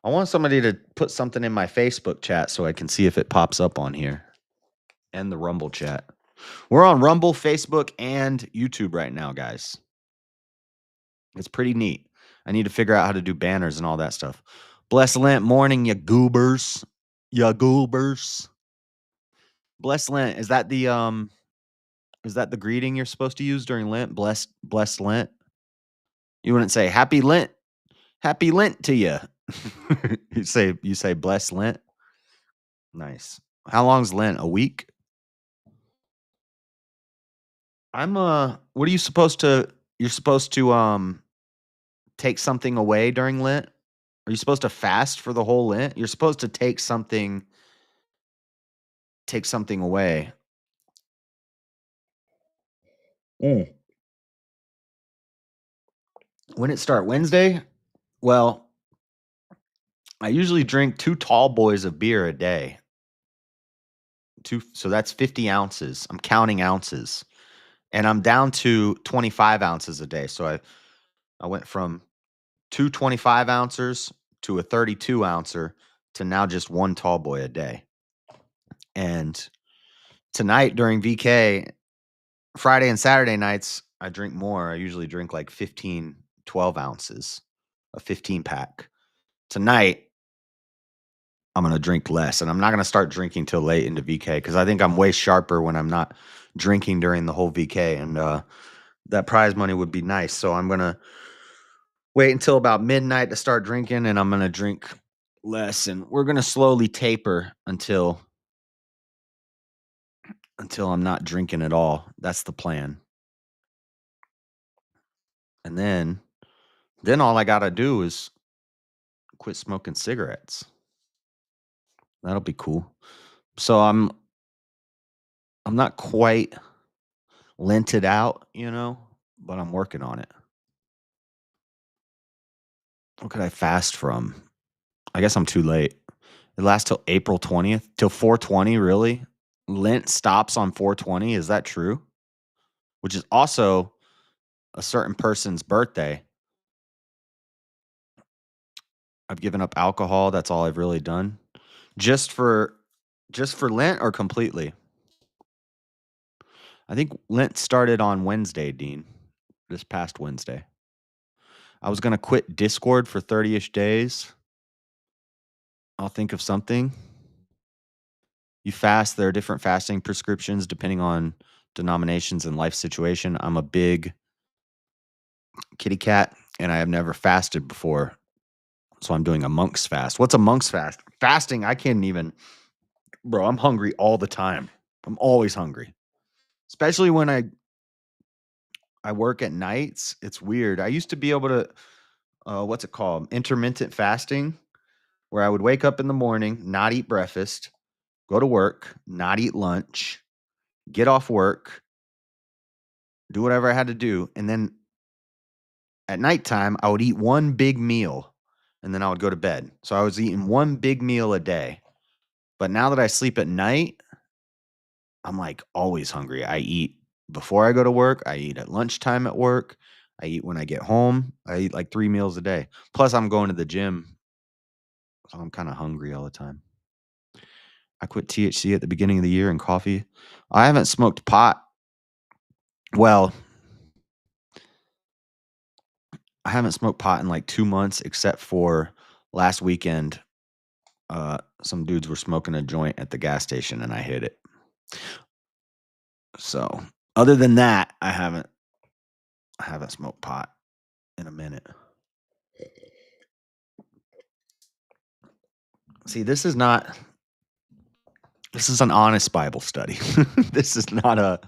I want somebody to put something in my Facebook chat so I can see if it pops up on here, and the Rumble chat. We're on Rumble, Facebook, and YouTube right now, guys. It's pretty neat. I need to figure out how to do banners and all that stuff. Bless Lent morning, ya goobers. Ya goobers. Bless Lent. Is that the greeting you're supposed to use during Lent? Bless Lent. You wouldn't say Happy Lent to you. You say bless Lent. Nice. How long's Lent? A week? What are you supposed to you're supposed to take something away during Lent? Are you supposed to fast for the whole Lent? You're supposed to take something away. Mm. When it start? Wednesday? Well, I usually drink 2 tall boys of beer a day. So that's 50 ounces. I'm counting ounces, and I'm down to 25 ounces a day. So I went from 2 25-ounces to a 32-ouncer to now just 1 tall boy a day. And tonight during VK, Friday and Saturday nights, I drink more. I usually drink like 15, 12 ounces, a 15 pack. Tonight, I'm going to drink less, and I'm not going to start drinking till late into VK because I think I'm way sharper when I'm not drinking during the whole VK, and that prize money would be nice. So I'm going to wait until about midnight to start drinking, and I'm going to drink less, and we're going to slowly taper until I'm not drinking at all. That's the plan. And then all I got to do is quit smoking cigarettes. That'll be cool. So I'm not quite lented out, but I'm working on it. What could I fast from? I guess I'm too late. It lasts till April 20th, till 420, really? Lent stops on 420. Is that true? Which is also a certain person's birthday. I've given up alcohol. That's all I've really done. Just for Lent or completely? I think Lent started on Wednesday, Dean. This past Wednesday. I was gonna quit Discord for 30-ish days. I'll think of something. You fast, there are different fasting prescriptions depending on denominations and life situation. I'm a big kitty cat, and I have never fasted before. So I'm doing a monk's fast. What's a monk's fast? Fasting, I can't even, bro, I'm hungry all the time. I'm always hungry. Especially when I work at nights. It's weird. I used to be able to what's it called? Intermittent fasting, where I would wake up in the morning, not eat breakfast, go to work, not eat lunch, get off work, do whatever I had to do, and then at nighttime, I would eat one big meal, and then I would go to bed. So I was eating one big meal a day. But now that I sleep at night, I'm like always hungry. I eat before I go to work, I eat at lunchtime at work, I eat when I get home. I eat like 3 meals a day. Plus I'm going to the gym, so I'm kinda hungry all the time. I quit THC at the beginning of the year and coffee. I haven't smoked pot. Well, I haven't smoked pot in like 2 months except for last weekend. Some dudes were smoking a joint at the gas station and I hit it. So, other than that, I haven't smoked pot in a minute. See, this is an honest Bible study. This is not a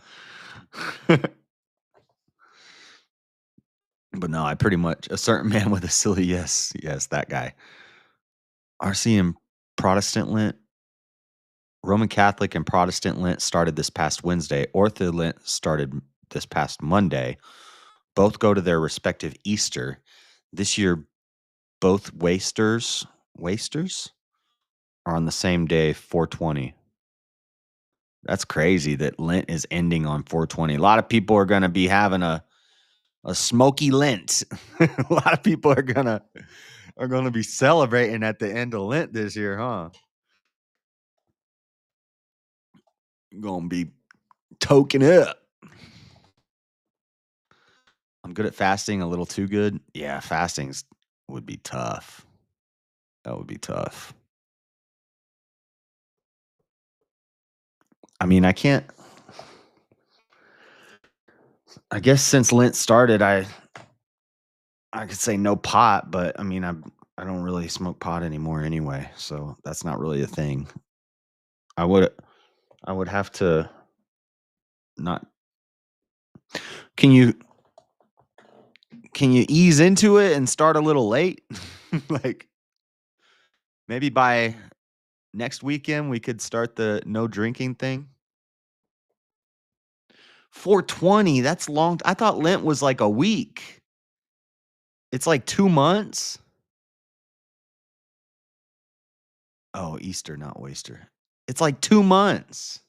but no, I pretty much a certain man with a silly yes, that guy. RC and Protestant Lent, Roman Catholic and Protestant Lent started this past Wednesday. Ortho Lent started this past Monday. Both go to their respective Easter. This year, both wasters are on the same day, 420. That's crazy that Lent is ending on 420. A lot of people are going to be having a smoky Lent. A lot of people are gonna be celebrating at the end of Lent this year, huh? Gonna be toking up. I'm good at fasting, a little too good. Yeah, fastings would be tough. That would be tough. I mean, I guess since Lent started, I could say no pot, but I mean, I don't really smoke pot anymore anyway, so that's not really a thing. I would I would have to not. Can you ease into it and start a little late? Like maybe by next weekend we could start the no drinking thing. 420, that's long. I thought Lent was like a week. It's like 2 months? Oh, Easter, not oyster. It's like 2 months.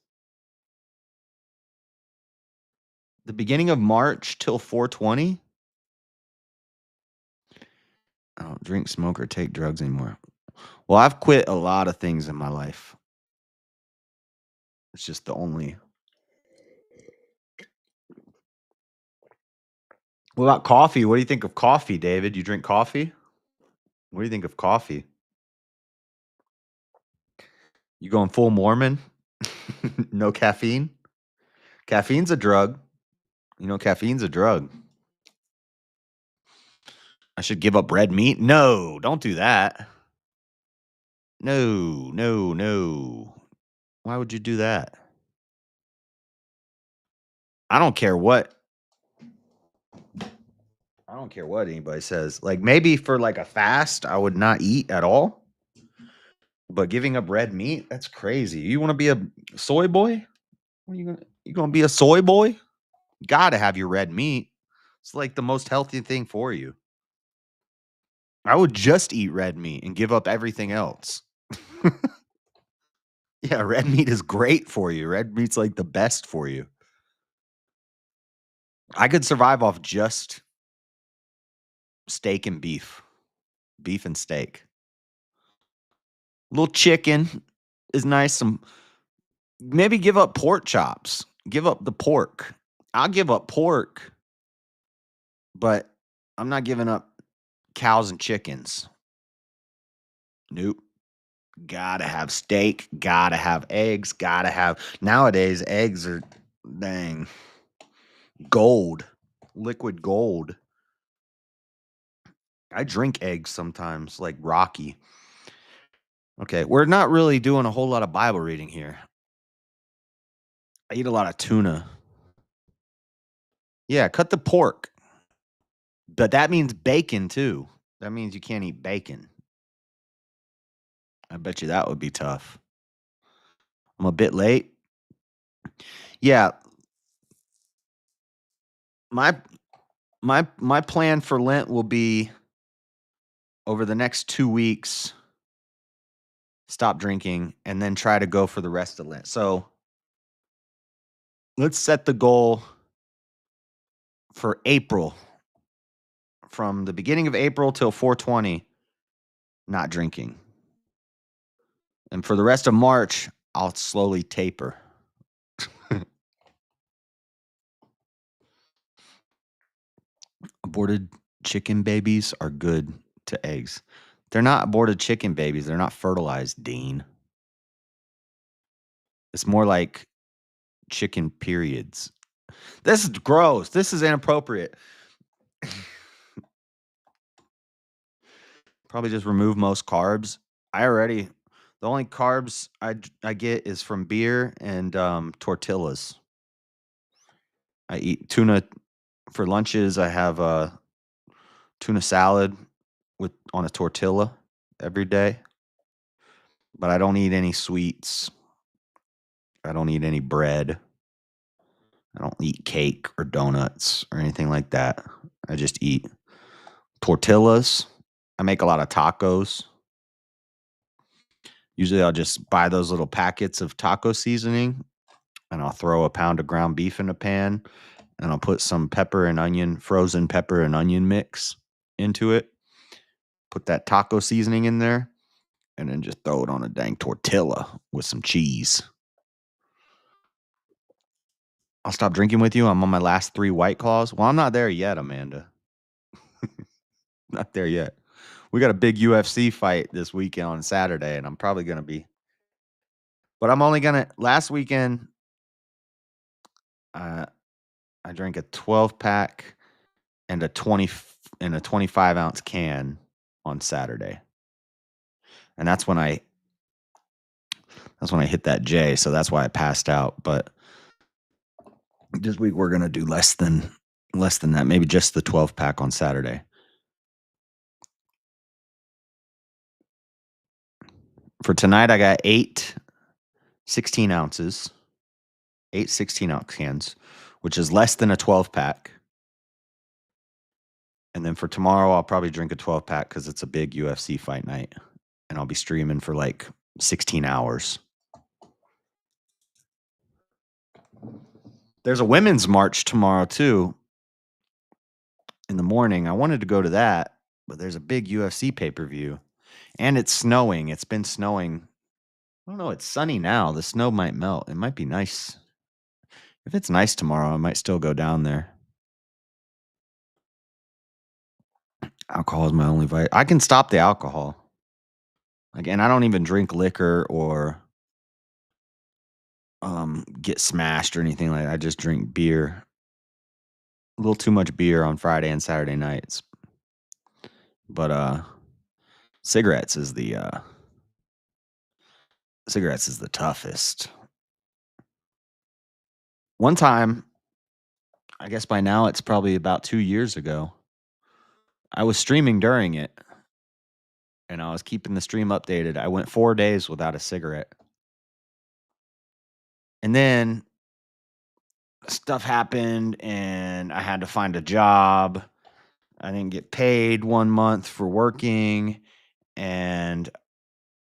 The beginning of March till 4/20? I don't drink, smoke, or take drugs anymore. Well, I've quit a lot of things in my life. It's just the only. What about coffee? What do you think of coffee, David? You drink coffee? What do you think of coffee? You going full Mormon? No caffeine? Caffeine's a drug. You know, caffeine's a drug. I should give up red meat? No, don't do that. No, no, no. Why would you do that? I don't care what. I don't care what anybody says. Like maybe for like a fast, I would not eat at all. But giving up red meat, that's crazy. You want to be a soy boy? What are you gonna be a soy boy? Gotta have your red meat. It's like the most healthy thing for you. I would just eat red meat and give up everything else. Yeah, red meat is great for you. Red meat's like the best for you. I could survive off just steak and beef. Beef and steak. A little chicken is nice. Some maybe give up pork chops. Give up the pork. I'll give up pork, but I'm not giving up cows and chickens. Nope. Gotta have steak, gotta have eggs, gotta have. Nowadays, eggs are dang gold, liquid gold. I drink eggs sometimes, like Rocky. Okay, we're not really doing a whole lot of Bible reading here. I eat a lot of tuna. Yeah, cut the pork. But that means bacon too. That means you can't eat bacon. I bet you that would be tough. I'm a bit late. Yeah, my my plan for Lent will be over the next 2 weeks stop drinking and then try to go for the rest of Lent. So, let's set the goal for April. From the beginning of April till 4/20, not drinking. And for the rest of March, I'll slowly taper. Aborted chicken babies are good to eggs. They're not aborted chicken babies. They're not fertilized, Dean. It's more like chicken periods. This is gross. This is inappropriate. Probably just remove most carbs. The only carbs I get is from beer and tortillas. I eat tuna for lunches. I have a tuna salad with on a tortilla every day. But I don't eat any sweets. I don't eat any bread. I don't eat cake or donuts or anything like that. I just eat tortillas. I make a lot of tacos. Usually I'll just buy those little packets of taco seasoning and I'll throw a pound of ground beef in a pan and I'll put some frozen pepper and onion mix into it. Put that taco seasoning in there and then just throw it on a dang tortilla with some cheese. I'll stop drinking with you. I'm on my last 3 White Claws. Well, I'm not there yet, Amanda. Not there yet. We got a big UFC fight this weekend on Saturday, and I'm probably gonna be. But I'm only gonna. Last weekend, uh, I drank a 12 pack and a 25-ounce can on Saturday, and that's when I hit that J. So that's why I passed out. But this week we're gonna do less than that. Maybe just the 12 pack on Saturday. For tonight, I got 8 16 ounces, 8 16-ounce cans, which is less than a 12 pack. And then for tomorrow, I'll probably drink a 12-pack because it's a big UFC fight night. And I'll be streaming for like 16 hours. There's a women's march tomorrow, too, in the morning. I wanted to go to that, but there's a big UFC pay-per-view. And it's snowing. It's been snowing. I don't know. It's sunny now. The snow might melt. It might be nice. If it's nice tomorrow, I might still go down there. Alcohol is my only vice. I can stop the alcohol. Again, I don't even drink liquor or get smashed or anything like that. I just drink beer. A little too much beer on Friday and Saturday nights. But cigarettes is the toughest. One time, I guess by now it's probably about 2 years ago, I was streaming during it, and I was keeping the stream updated. I went 4 days without a cigarette. And then stuff happened, and I had to find a job. I didn't get paid 1 month for working, and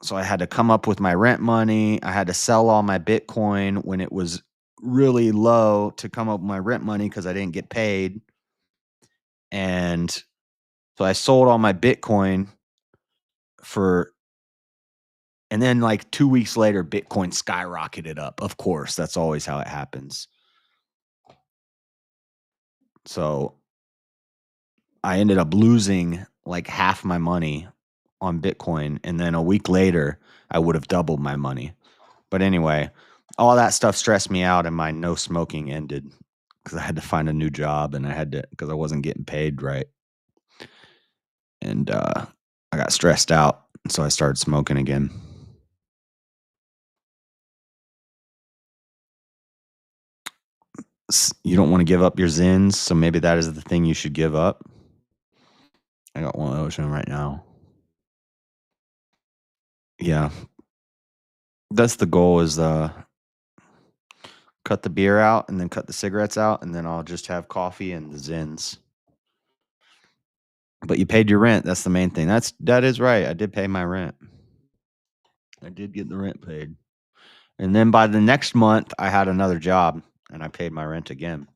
so I had to come up with my rent money. I had to sell all my Bitcoin when it was really low to come up with my rent money because I didn't get paid. And so I sold all my Bitcoin and then like 2 weeks later, Bitcoin skyrocketed up. Of course, that's always how it happens. So I ended up losing like half my money on Bitcoin. And then a week later, I would have doubled my money. But anyway, all that stuff stressed me out, and my no smoking ended because I had to find a new job, and because I wasn't getting paid right. And I got stressed out, so I started smoking again. You don't want to give up your Zins, so maybe that is the thing you should give up. I got one of those right now. Yeah. That's the goal, is cut the beer out and then cut the cigarettes out, and then I'll just have coffee and the Zins. But you paid your rent. That's the main thing. That is right. I did pay my rent. I did get the rent paid. And then by the next month, I had another job, and I paid my rent again.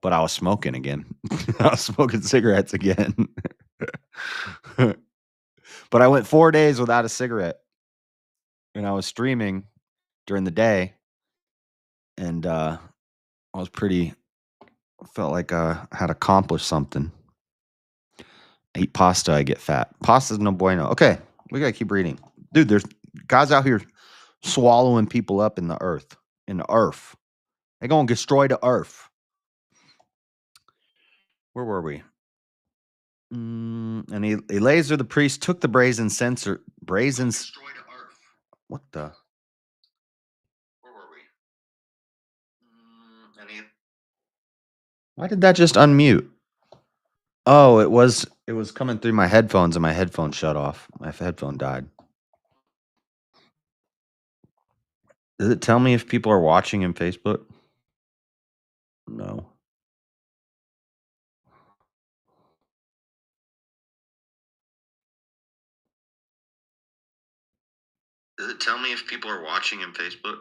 But I was smoking again. I was smoking cigarettes again. But I went 4 days without a cigarette, and I was streaming during the day, and I felt like I had accomplished something. I eat pasta, I get fat. Pasta's no bueno. Okay, we gotta keep reading. Dude, there's guys out here swallowing people up in the earth. They're gonna destroy the earth. Where were we? And Eleazar the priest took the brazen censer. Destroy the earth. What the? Where were we? Why did that just unmute? Oh, it was coming through my headphones, and my headphone shut off. My headphone died. Does it tell me if people are watching in Facebook? No. Does it tell me if people are watching in Facebook?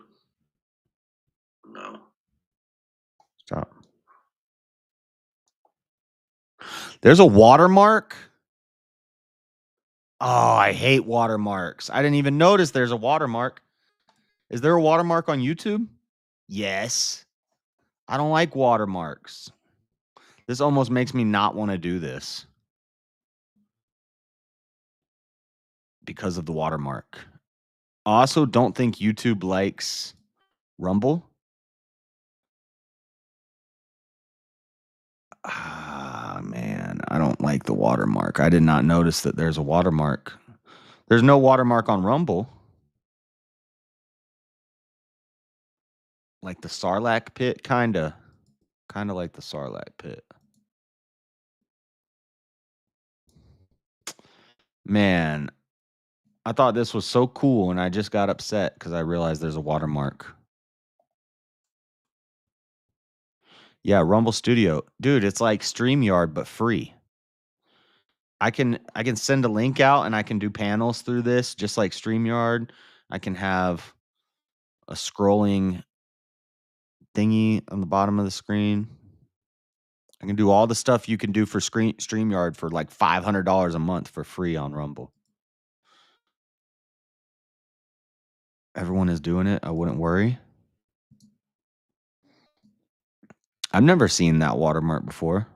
No. Stop. There's a watermark? Oh, I hate watermarks. I didn't even notice there's a watermark. Is there a watermark on YouTube? Yes. I don't like watermarks. This almost makes me not want to do this because of the watermark. I also don't think YouTube likes Rumble. Ah, man, I don't like the watermark. I did not notice that there's a watermark. There's no watermark on Rumble. Like the Sarlacc pit, kinda like the Sarlacc pit. Man, I thought this was so cool, and I just got upset because I realized there's a watermark. Yeah, Rumble Studio. Dude, it's like StreamYard, but free. I can send a link out and I can do panels through this just like StreamYard. I can have a scrolling thingy on the bottom of the screen. I can do all the stuff you can do for StreamYard for like $500 a month for free on Rumble. Everyone is doing it. I wouldn't worry. I've never seen that watermark before.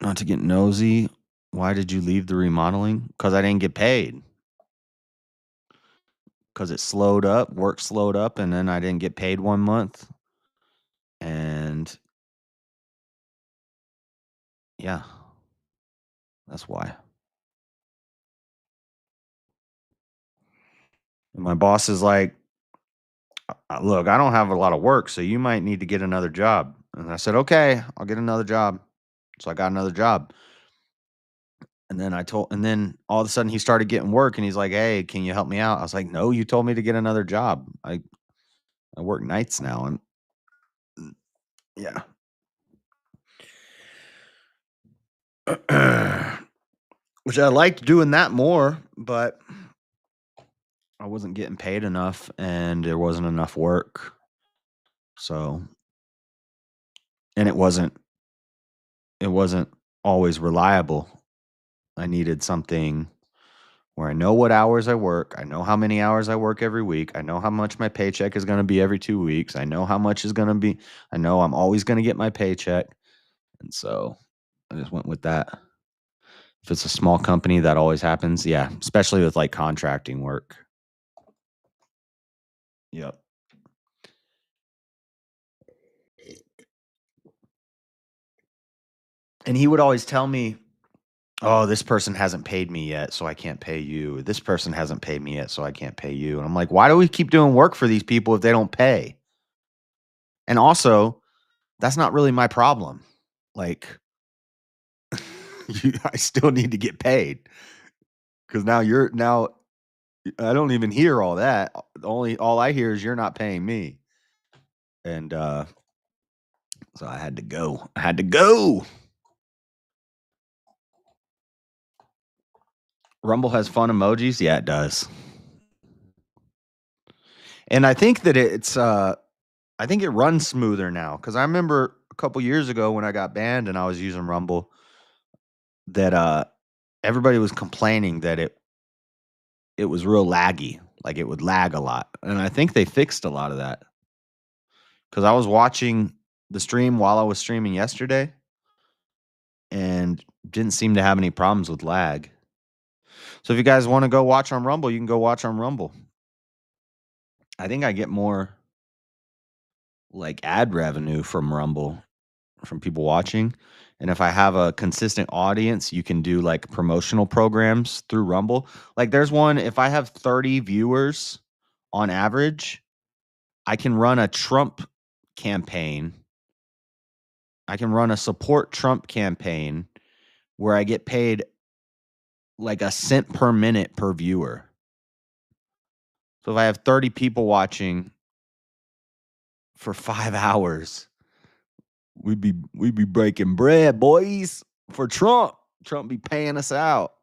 Not to get nosy, why did you leave the remodeling? Because I didn't get paid. Because it slowed up, work slowed up, and then I didn't get paid 1 month. And yeah, that's why. And my boss is like, look, I don't have a lot of work, so you might need to get another job. And I said, okay, I'll get another job. So I got another job. And then all of a sudden he started getting work and he's like, hey, can you help me out? I was like, no, you told me to get another job. I work nights now. And yeah. Which I liked doing that more, but I wasn't getting paid enough and there wasn't enough work. So, and it wasn't always reliable. I needed something where I know what hours I work. I know how many hours I work every week. I know how much my paycheck is going to be every 2 weeks. I know how much is going to be. I know I'm always going to get my paycheck. And so I just went with that. If it's a small company, that always happens. Yeah, especially with like contracting work. Yep. And he would always tell me, oh, this person hasn't paid me yet, so I can't pay you. This person hasn't paid me yet, so I can't pay you. And I'm like, why do we keep doing work for these people if they don't pay? And also, that's not really my problem. Like, I still need to get paid because now I don't even hear all that. All I hear is you're not paying me. And so I had to go. I had to go. Rumble has fun emojis. Yeah, it does. And I think that I think it runs smoother now because I remember a couple years ago when I got banned and I was using Rumble that everybody was complaining that it was real laggy, like it would lag a lot. And I think they fixed a lot of that because I was watching the stream while I was streaming yesterday and didn't seem to have any problems with lag. So if you guys want to go watch on Rumble, you can go watch on Rumble. I think I get more like ad revenue from Rumble from people watching. And if I have a consistent audience, you can do like promotional programs through Rumble. Like there's one, if I have 30 viewers on average, I can run a Trump campaign. I can run a support Trump campaign where I get paid like a cent per minute per viewer. So if I have 30 people watching for 5 hours, we'd be breaking bread, boys, for Trump. Trump be paying us out.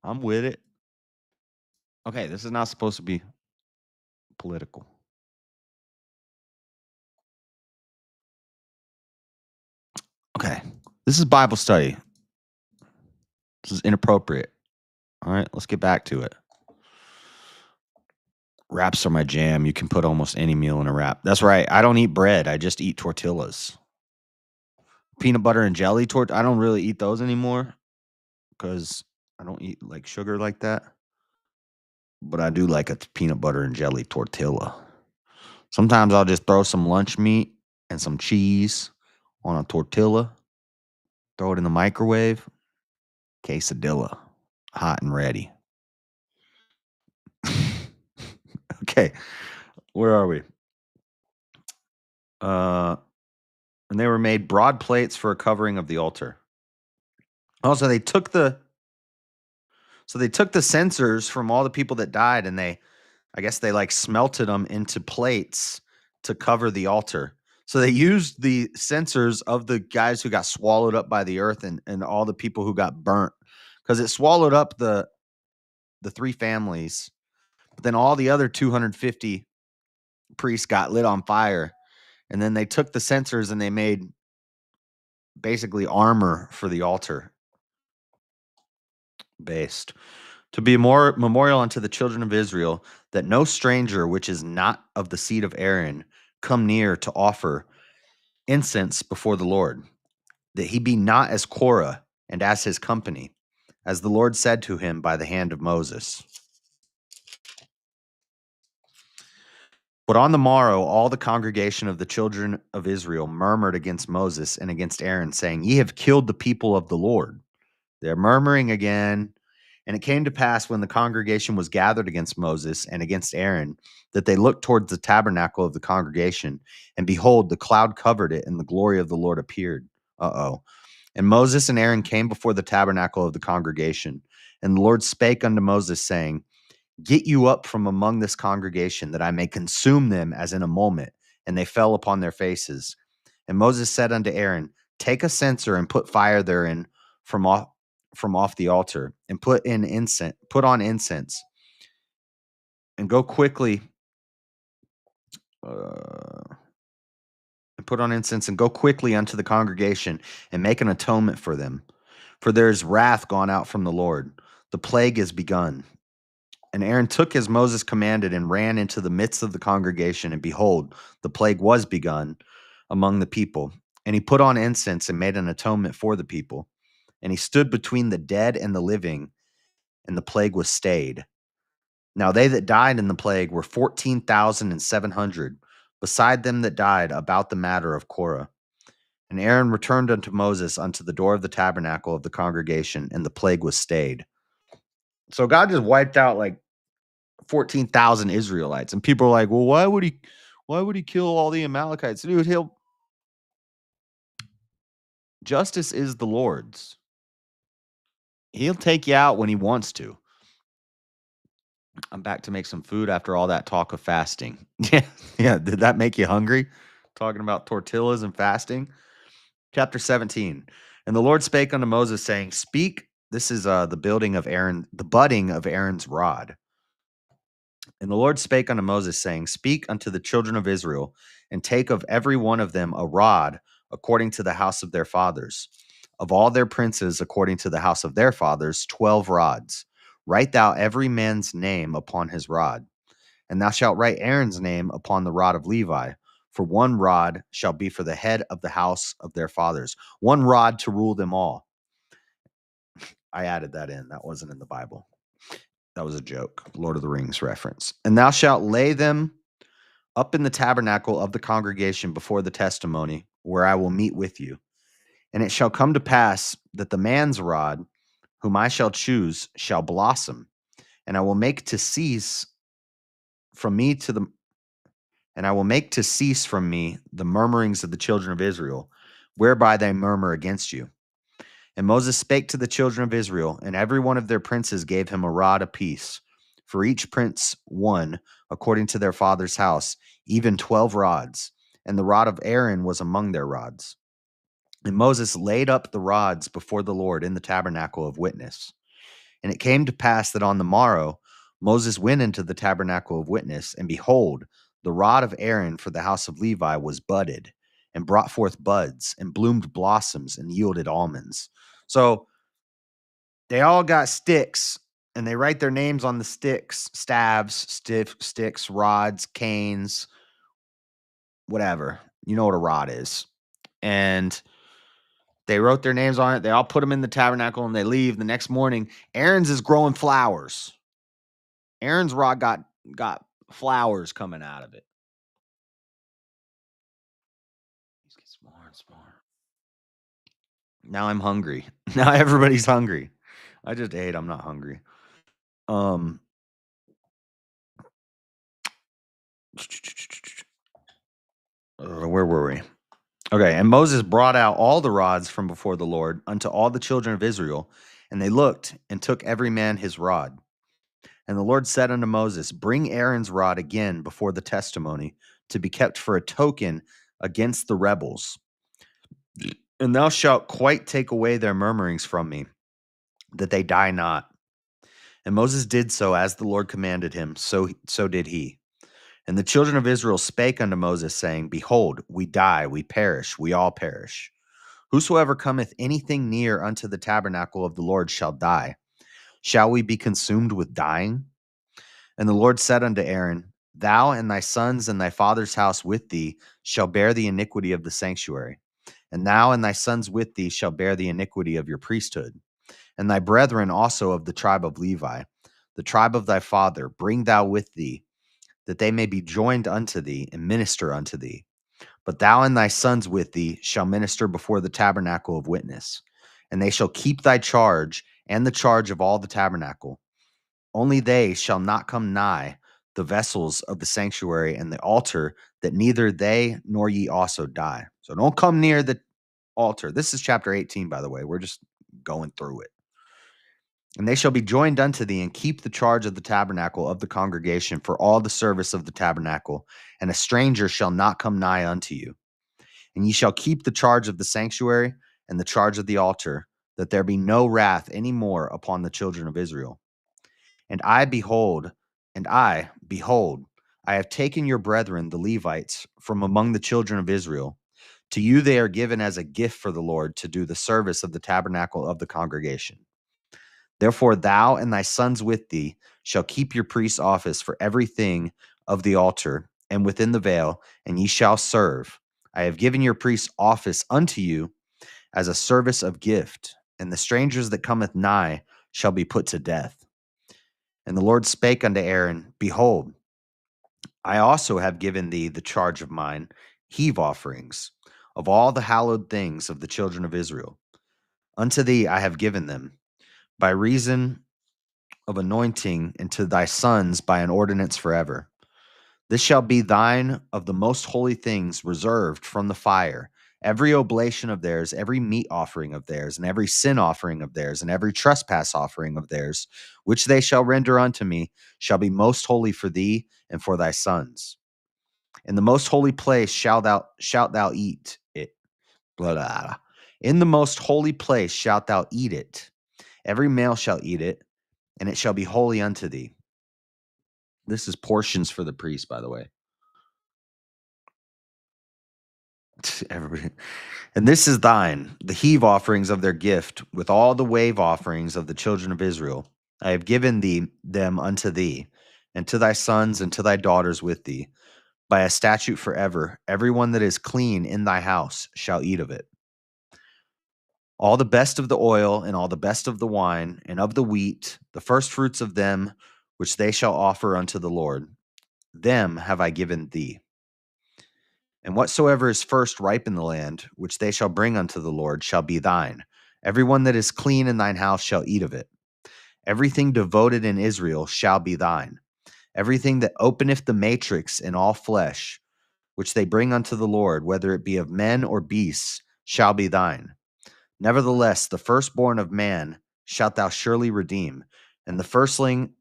I'm with it. Okay, this is not supposed to be political. Okay, this is Bible study. This is inappropriate. All right, let's get back to it. Wraps are my jam. You can put almost any meal in a wrap. That's right. I don't eat bread. I just eat tortillas. Peanut butter and jelly I don't really eat those anymore because I don't eat like sugar like that. But I do like a peanut butter and jelly tortilla. Sometimes I'll just throw some lunch meat and some cheese on a tortilla, throw it in the microwave, quesadilla, hot and ready. Okay, where are we? And they were made broad plates for a covering of the altar. Also, they took the sensors from all the people that died, and I guess they like smelted them into plates to cover the altar. So they used the censers of the guys who got swallowed up by the earth and all the people who got burnt, because it swallowed up the three families. But then all the other 250 priests got lit on fire. And then they took the censers and they made basically armor for the altar based. To be a more memorial unto the children of Israel, that no stranger which is not of the seed of Aaron come near to offer incense before the Lord, that he be not as Korah and as his company, as the Lord said to him by the hand of Moses. But on the morrow, all the congregation of the children of Israel murmured against Moses and against Aaron, saying, Ye have killed the people of the Lord. They're murmuring again. And it came to pass when the congregation was gathered against Moses and against Aaron, that they looked towards the tabernacle of the congregation, and behold, the cloud covered it, and the glory of the Lord appeared. And Moses and Aaron came before the tabernacle of the congregation. And the Lord spake unto Moses, saying, Get you up from among this congregation, that I may consume them as in a moment. And they fell upon their faces. And Moses said unto Aaron, Take a censer and put fire therein from off the altar, and put on incense, and go quickly. And put on incense and go quickly unto the congregation and make an atonement for them. For there is wrath gone out from the Lord. The plague is begun. And Aaron took as Moses commanded and ran into the midst of the congregation. And behold, the plague was begun among the people. And he put on incense and made an atonement for the people. And he stood between the dead and the living, and the plague was stayed. Now they that died in the plague were 14,700, beside them that died about the matter of Korah. And Aaron returned unto Moses unto the door of the tabernacle of the congregation, and the plague was stayed. So God just wiped out like 14,000 Israelites. And people are like, well, why would he kill all the Amalekites? Dude, justice is the Lord's. He'll take you out when he wants to. I'm back to make some food after all that talk of fasting. Yeah. Did that make you hungry? Talking about tortillas and fasting. Chapter 17. And the Lord spake unto Moses, saying, Speak. This is the budding of Aaron's rod. And the Lord spake unto Moses, saying, Speak unto the children of Israel, and take of every one of them a rod according to the house of their fathers. Of all their princes, according to the house of their fathers, 12 rods. Write thou every man's name upon his rod. And thou shalt write Aaron's name upon the rod of Levi. For one rod shall be for the head of the house of their fathers, one rod to rule them all. I added that in. That wasn't in the Bible. That was a joke. Lord of the Rings reference. And thou shalt lay them up in the tabernacle of the congregation before the testimony, where I will meet with you. And it shall come to pass that the man's rod, whom I shall choose, shall blossom, and I will make to cease from me the murmurings of the children of Israel, whereby they murmur against you. And Moses spake to the children of Israel, and every one of their princes gave him a rod apiece, for each prince one, according to their father's house, even 12 rods. And the rod of Aaron was among their rods. And Moses laid up the rods before the Lord in the tabernacle of witness. And it came to pass that on the morrow Moses went into the tabernacle of witness, and behold, the rod of Aaron for the house of Levi was budded, and brought forth buds, and bloomed blossoms, and yielded almonds. So they all got sticks, and they write their names on the sticks, staves, sticks, rods, canes, whatever. You know what a rod is. And they wrote their names on it. They all put them in the tabernacle, and they leave. The next morning, Aaron's is growing flowers. Aaron's rod got flowers coming out of it. These get smaller and smaller. Now I'm hungry. Now everybody's hungry. I just ate. I'm not hungry. Where were we? Okay, and Moses brought out all the rods from before the Lord unto all the children of Israel, and they looked and took every man his rod. And the Lord said unto Moses, Bring Aaron's rod again before the testimony, to be kept for a token against the rebels, and thou shalt quite take away their murmurings from me, that they die not. And Moses did so as the Lord commanded him, so did he. And the children of Israel spake unto Moses, saying, Behold, we die, we perish, we all perish. Whosoever cometh anything near unto the tabernacle of the Lord shall die. Shall we be consumed with dying? And the Lord said unto Aaron, Thou and thy sons and thy father's house with thee shall bear the iniquity of the sanctuary. And thou and thy sons with thee shall bear the iniquity of your priesthood. And thy brethren also of the tribe of Levi, the tribe of thy father, bring thou with thee, that they may be joined unto thee and minister unto thee. But thou and thy sons with thee shall minister before the tabernacle of witness, and they shall keep thy charge and the charge of all the tabernacle. Only they shall not come nigh the vessels of the sanctuary and the altar, that neither they nor ye also die. So don't come near the altar. This is chapter 18, by the way. We're just going through it. And they shall be joined unto thee, and keep the charge of the tabernacle of the congregation for all the service of the tabernacle, and a stranger shall not come nigh unto you. And ye shall keep the charge of the sanctuary and the charge of the altar, that there be no wrath any more upon the children of Israel. Behold, I have taken your brethren, the Levites, from among the children of Israel. To you they are given as a gift for the Lord to do the service of the tabernacle of the congregation. Therefore thou and thy sons with thee shall keep your priest's office for everything of the altar and within the veil, and ye shall serve. I have given your priest's office unto you as a service of gift, and the strangers that cometh nigh shall be put to death. And the Lord spake unto Aaron, Behold, I also have given thee the charge of mine heave offerings of all the hallowed things of the children of Israel. Unto thee I have given them, by reason of anointing, and to thy sons by an ordinance forever. This shall be thine of the most holy things reserved from the fire. Every oblation of theirs, every meat offering of theirs, and every sin offering of theirs, and every trespass offering of theirs, which they shall render unto me, shall be most holy for thee and for thy sons. In the most holy place shalt thou eat it. Blah, blah, blah. In the most holy place shalt thou eat it. Every male shall eat it, and it shall be holy unto thee. This is portions for the priest, by the way. Everybody. And this is thine, the heave offerings of their gift, with all the wave offerings of the children of Israel. I have given them unto thee, and to thy sons and to thy daughters with thee, by a statute forever. Everyone that is clean in thy house shall eat of it. All the best of the oil, and all the best of the wine, and of the wheat, the first fruits of them, which they shall offer unto the Lord, them have I given thee. And whatsoever is first ripe in the land, which they shall bring unto the Lord, shall be thine. Every one that is clean in thine house shall eat of it. Everything devoted in Israel shall be thine. Everything that openeth the matrix in all flesh, which they bring unto the Lord, whether it be of men or beasts, shall be thine. Nevertheless, the firstborn of man shalt thou surely redeem, and the firstling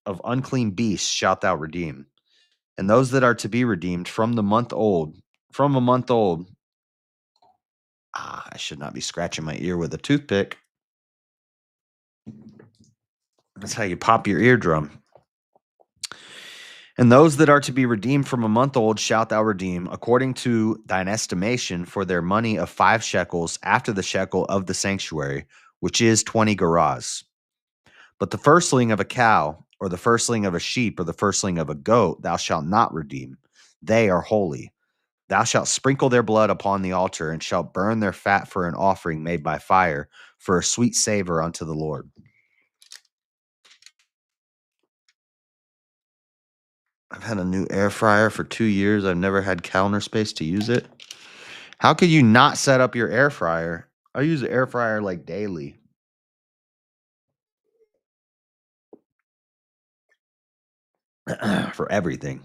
of unclean beasts shalt thou redeem. And those that are to be redeemed from a month old, I should not be scratching my ear with a toothpick. That's how you pop your eardrum. And those that are to be redeemed from a month old shalt thou redeem, according to thine estimation, for their money of 5 shekels after the shekel of the sanctuary, which is 20 gerahs. But the firstling of a cow, or the firstling of a sheep, or the firstling of a goat, thou shalt not redeem. They are holy. Thou shalt sprinkle their blood upon the altar, and shalt burn their fat for an offering made by fire, for a sweet savor unto the Lord. I've had a new air fryer for 2 years. I've never had counter space to use it. How could you not set up your air fryer? I use the air fryer like daily. For everything.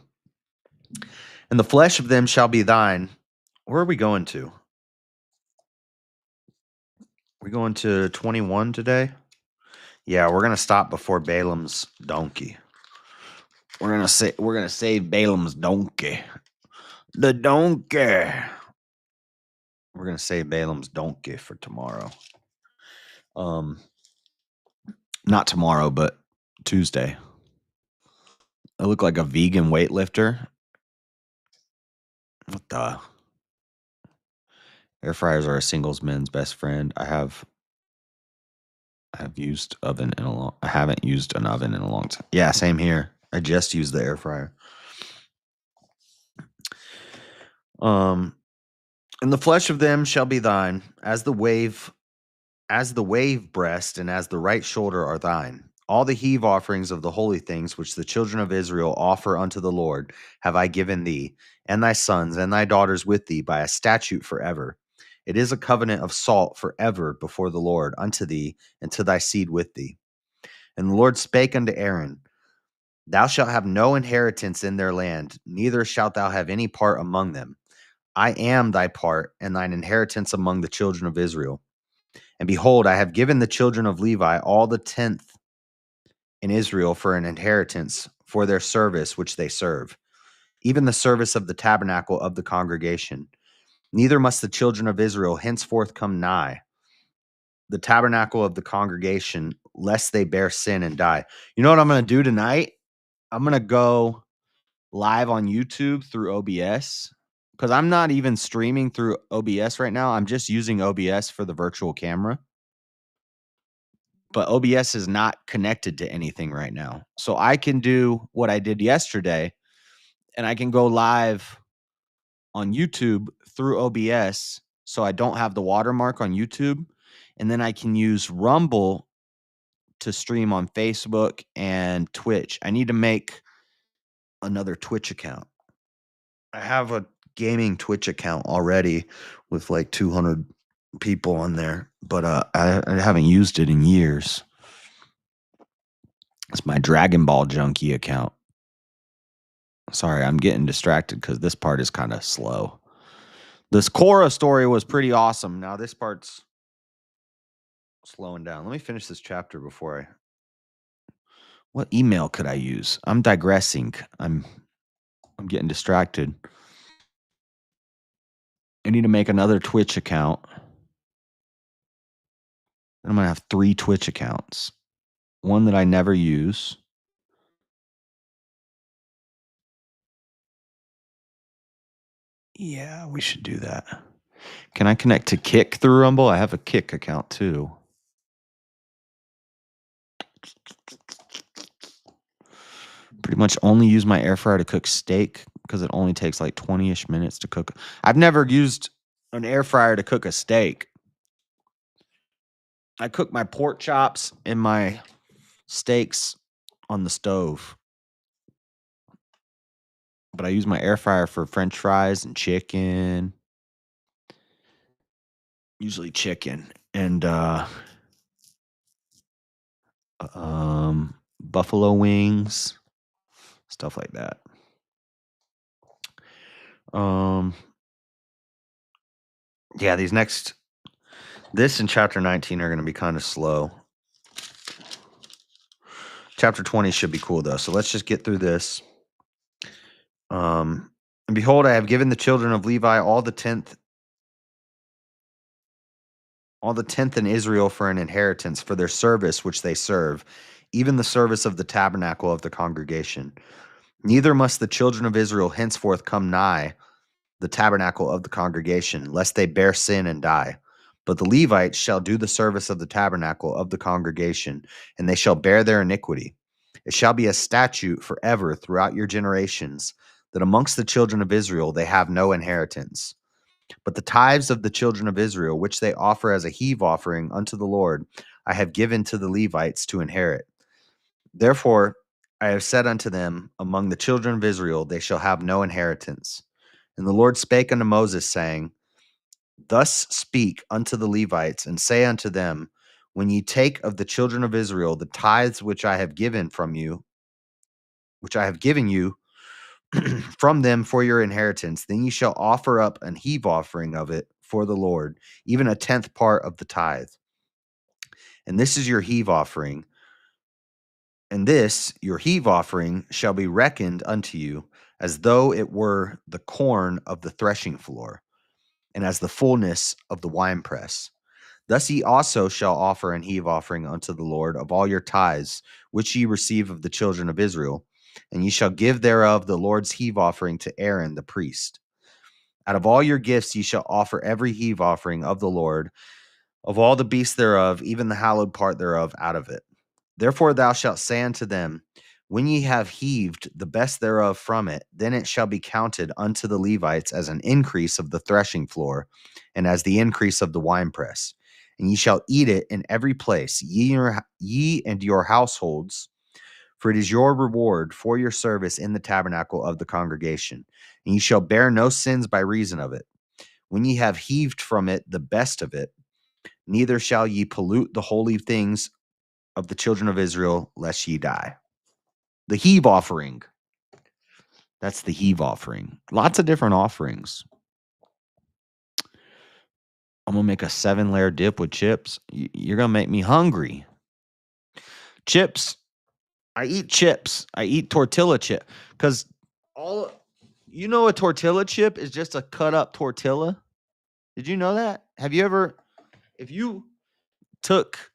And the flesh of them shall be thine. Where are we going to? We going to 21 today? Yeah, we're gonna stop before Balaam's donkey. We're gonna save Balaam's donkey. The donkey. We're gonna say Balaam's donkey for tomorrow. Not tomorrow, but Tuesday. I look like a vegan weightlifter. What the? Air fryers are a singles man's best friend. I haven't used an oven in a long time. Yeah, same here. I just used the air fryer. And the flesh of them shall be thine, as the wave breast and as the right shoulder are thine. All the heave offerings of the holy things which the children of Israel offer unto the Lord have I given thee, and thy sons and thy daughters with thee by a statute forever. It is a covenant of salt forever before the Lord unto thee and to thy seed with thee. And the Lord spake unto Aaron, Thou shalt have no inheritance in their land, neither shalt thou have any part among them. I am thy part and thine inheritance among the children of Israel. And behold, I have given the children of Levi all the tenth in Israel for an inheritance for their service which they serve, even the service of the tabernacle of the congregation. Neither must the children of Israel henceforth come nigh the tabernacle of the congregation, lest they bear sin and die. You know what I'm going to do tonight? I'm going to go live on YouTube through OBS because I'm not even streaming through OBS right now. I'm just using OBS for the virtual camera. But OBS is not connected to anything right now. So I can do what I did yesterday, and I can go live on YouTube through OBS so I don't have the watermark on YouTube. And then I can use Rumble to stream on Facebook and Twitch. I need to make another Twitch account. I have a gaming Twitch account already with like 200 people on there, but I haven't used it in years. It's my Dragon Ball Junkie account. Sorry, I'm getting distracted because this part is kind of slow. This Korah story was pretty awesome. Now this part's slowing down. Let me finish this chapter before I... What email could I use? I'm digressing. I'm getting distracted. I need to make another Twitch account. And I'm going to have 3 Twitch accounts. One that I never use. Yeah, we should do that. Can I connect to Kick through Rumble? I have a Kick account too. Pretty much only use my air fryer to cook steak because it only takes like 20-ish minutes to cook. I've never used an air fryer to cook a steak. I cook my pork chops and my steaks on the stove. But I use my air fryer for French fries and chicken. Usually chicken and buffalo wings, stuff like that. Yeah, this and chapter 19 are going to be kind of slow. Chapter 20 should be cool though. So let's just get through this. And behold, I have given the children of Levi all the tenth in Israel for an inheritance for their service which they serve, even the service of the tabernacle of the congregation. Neither must the children of Israel henceforth come nigh the tabernacle of the congregation, lest they bear sin and die. But the Levites shall do the service of the tabernacle of the congregation, and they shall bear their iniquity. It shall be a statute forever throughout your generations, that amongst the children of Israel they have no inheritance. But the tithes of the children of Israel, which they offer as a heave offering unto the Lord, I have given to the Levites to inherit. Therefore I have said unto them, among the children of Israel they shall have no inheritance. And the Lord spake unto Moses, saying, Thus speak unto the Levites, and say unto them, When ye take of the children of Israel the tithes which I have given you from them for your inheritance, then ye shall offer up an heave offering of it for the Lord, even a tenth part of the tithe. And this is your heave offering. And this, your heave offering, shall be reckoned unto you as though it were the corn of the threshing floor, and as the fullness of the winepress. Thus ye also shall offer an heave offering unto the Lord of all your tithes, which ye receive of the children of Israel, and ye shall give thereof the Lord's heave offering to Aaron the priest. Out of all your gifts ye shall offer every heave offering of the Lord, of all the beasts thereof, even the hallowed part thereof, out of it. Therefore thou shalt say unto them, when ye have heaved the best thereof from it, then it shall be counted unto the Levites as an increase of the threshing floor, and as the increase of the winepress. And ye shall eat it in every place, ye and your households, for it is your reward for your service in the tabernacle of the congregation. And ye shall bear no sins by reason of it. When ye have heaved from it the best of it, neither shall ye pollute the holy things of the children of Israel, lest ye die. The heave offering. That's the heave offering. Lots of different offerings. I'm going to make a 7-layer dip with chips. You're going to make me hungry. Chips. I eat chips. I eat tortilla chip. Because a tortilla chip is just a cut up tortilla? Did you know that? If you took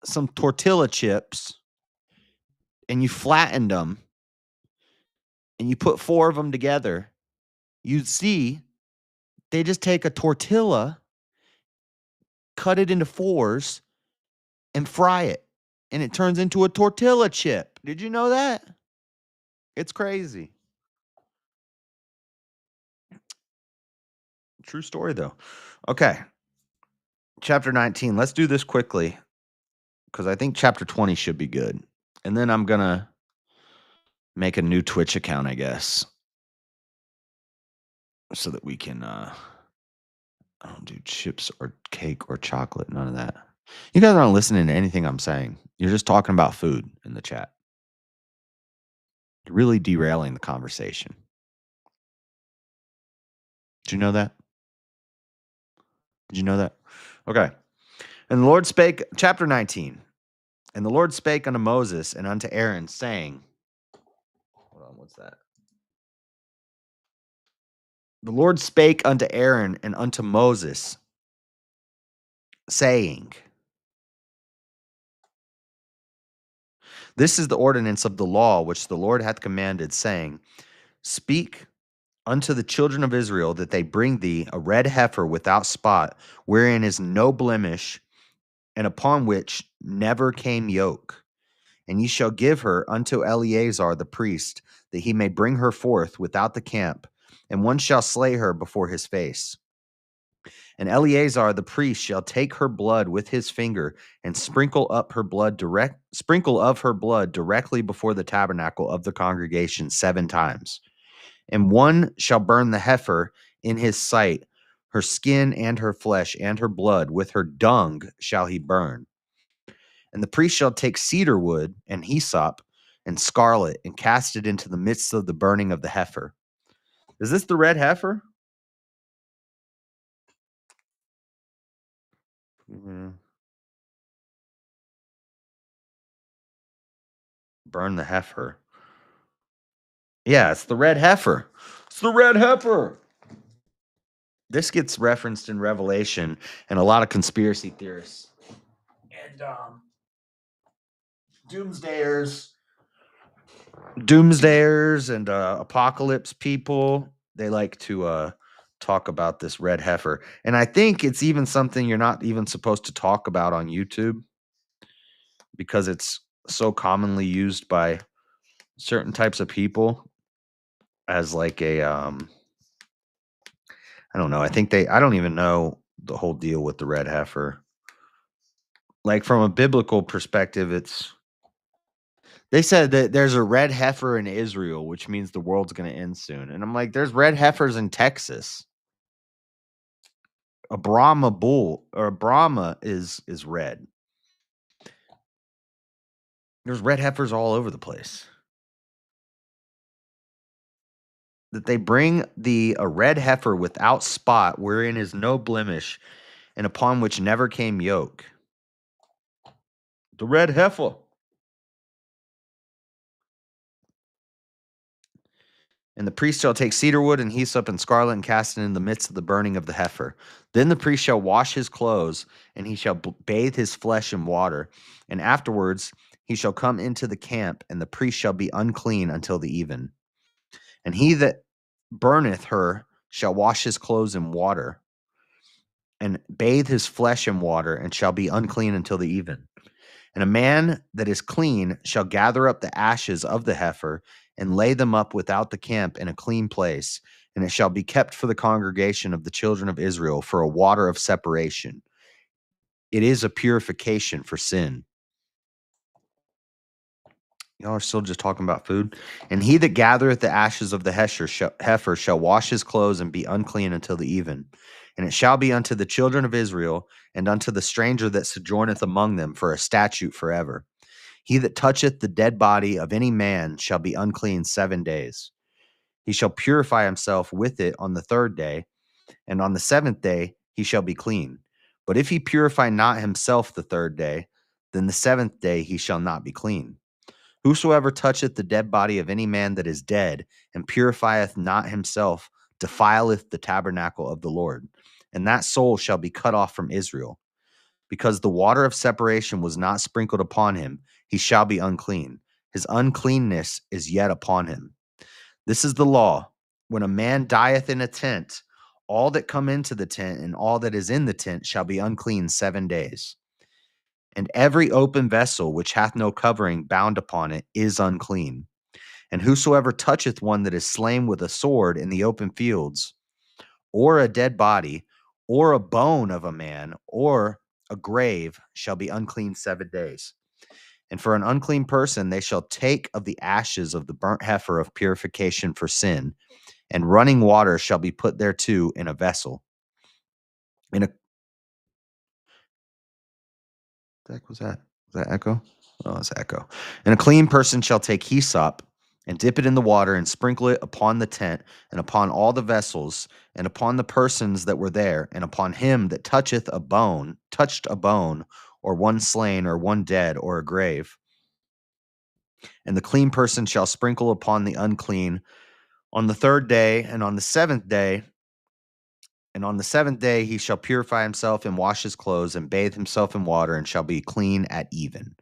some tortilla chips and you flattened them and you put 4 of them together, you'd see they just take a tortilla, cut it into 4s, and fry it. And it turns into a tortilla chip. Did you know that? It's crazy. True story, though. Okay. Chapter 19. Let's do this quickly because I think chapter 20 should be good. And then I'm going to make a new Twitch account, I guess, so that we can I don't do chips or cake or chocolate, none of that. You guys aren't listening to anything I'm saying. You're just talking about food in the chat. You're really derailing the conversation. Did you know that? Did you know that? Okay. And the Lord spake, chapter 19. And the Lord spake unto Moses and unto Aaron, saying, hold on, what's that? The Lord spake unto Aaron and unto Moses, saying, this is the ordinance of the law which the Lord hath commanded, saying, speak unto the children of Israel that they bring thee a red heifer without spot, wherein is no blemish, and upon which never came yoke. And ye shall give her unto Eleazar the priest, that he may bring her forth without the camp, and one shall slay her before his face. And Eleazar the priest shall take her blood with his finger and sprinkle of her blood directly before the tabernacle of the congregation 7 times. And one shall burn the heifer in his sight, her skin and her flesh and her blood, with her dung shall he burn. And the priest shall take cedar wood and hyssop and scarlet and cast it into the midst of the burning of the heifer. Is this the red heifer? Burn the heifer. Yeah, it's the red heifer. It's the red heifer. This gets referenced in Revelation and a lot of conspiracy theorists and doomsdayers and apocalypse people. They like to talk about this red heifer. And I think it's even something you're not even supposed to talk about on YouTube because it's so commonly used by certain types of people as like a I don't know. I don't even know the whole deal with the red heifer. Like from a biblical perspective, they said that there's a red heifer in Israel, which means the world's going to end soon. And I'm like, there's red heifers in Texas. A Brahma bull or a Brahma is red. There's red heifers all over the place. That they bring a red heifer without spot, wherein is no blemish, and upon which never came yoke. The red heifer. And the priest shall take cedar wood and hyssop and scarlet and cast it in the midst of the burning of the heifer. Then the priest shall wash his clothes, and he shall bathe his flesh in water. And afterwards he shall come into the camp, and the priest shall be unclean until the even. And he that burneth her shall wash his clothes in water, and bathe his flesh in water, and shall be unclean until the even. And a man that is clean shall gather up the ashes of the heifer and lay them up without the camp in a clean place, and it shall be kept for the congregation of the children of Israel for a water of separation. It is a purification for sin. Y'all are still just talking about food. And he that gathereth the ashes of the heifer shall wash his clothes and be unclean until the even. And it shall be unto the children of Israel and unto the stranger that sojourneth among them for a statute forever. He that toucheth the dead body of any man shall be unclean 7 days. He shall purify himself with it on the 3rd day, and on the 7th day he shall be clean. But if he purify not himself the 3rd day, then the 7th day he shall not be clean. Whosoever toucheth the dead body of any man that is dead, and purifieth not himself, defileth the tabernacle of the Lord, and that soul shall be cut off from Israel. Because the water of separation was not sprinkled upon him, he shall be unclean. His uncleanness is yet upon him. This is the law. When a man dieth in a tent, all that come into the tent and all that is in the tent shall be unclean 7 days. And every open vessel which hath no covering bound upon it is unclean. And whosoever toucheth one that is slain with a sword in the open fields, or a dead body, or a bone of a man, or a grave, shall be unclean 7 days. And for an unclean person, they shall take of the ashes of the burnt heifer of purification for sin, and running water shall be put thereto in a vessel. In a What the heck was that? Was that echo? Oh, it's echo. And a clean person shall take hyssop and dip it in the water and sprinkle it upon the tent and upon all the vessels and upon the persons that were there and upon him that touched a bone, or one slain or one dead or a grave. And the clean person shall sprinkle upon the unclean on the 3rd day and on the 7th day. And on the 7th day he shall purify himself and wash his clothes and bathe himself in water and shall be clean at even.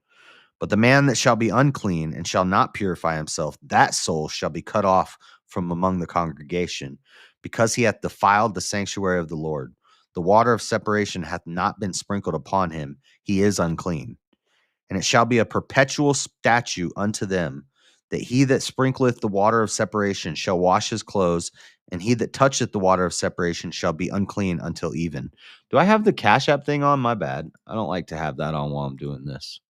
But the man that shall be unclean and shall not purify himself, that soul shall be cut off from among the congregation, because he hath defiled the sanctuary of the Lord. The water of separation hath not been sprinkled upon him. He is unclean. And it shall be a perpetual statute unto them, that he that sprinkleth the water of separation shall wash his clothes, and he that toucheth the water of separation shall be unclean until even. Do I have the Cash App thing on? My bad. I don't like to have that on while I'm doing this.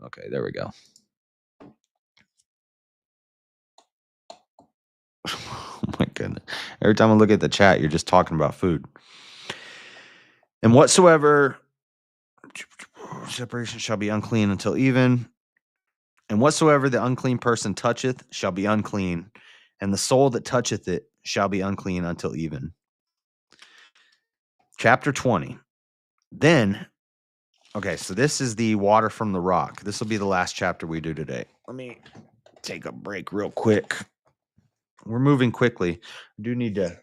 Okay, there we go. Oh my goodness. Every time I look at the chat, you're just talking about food. And whatsoever separation shall be unclean until even. And whatsoever the unclean person toucheth shall be unclean, and the soul that toucheth it shall be unclean until even. Chapter 20. Then, okay, so this is the water from the rock. This will be the last chapter we do today. Let me take a break real quick. We're moving quickly. I do need to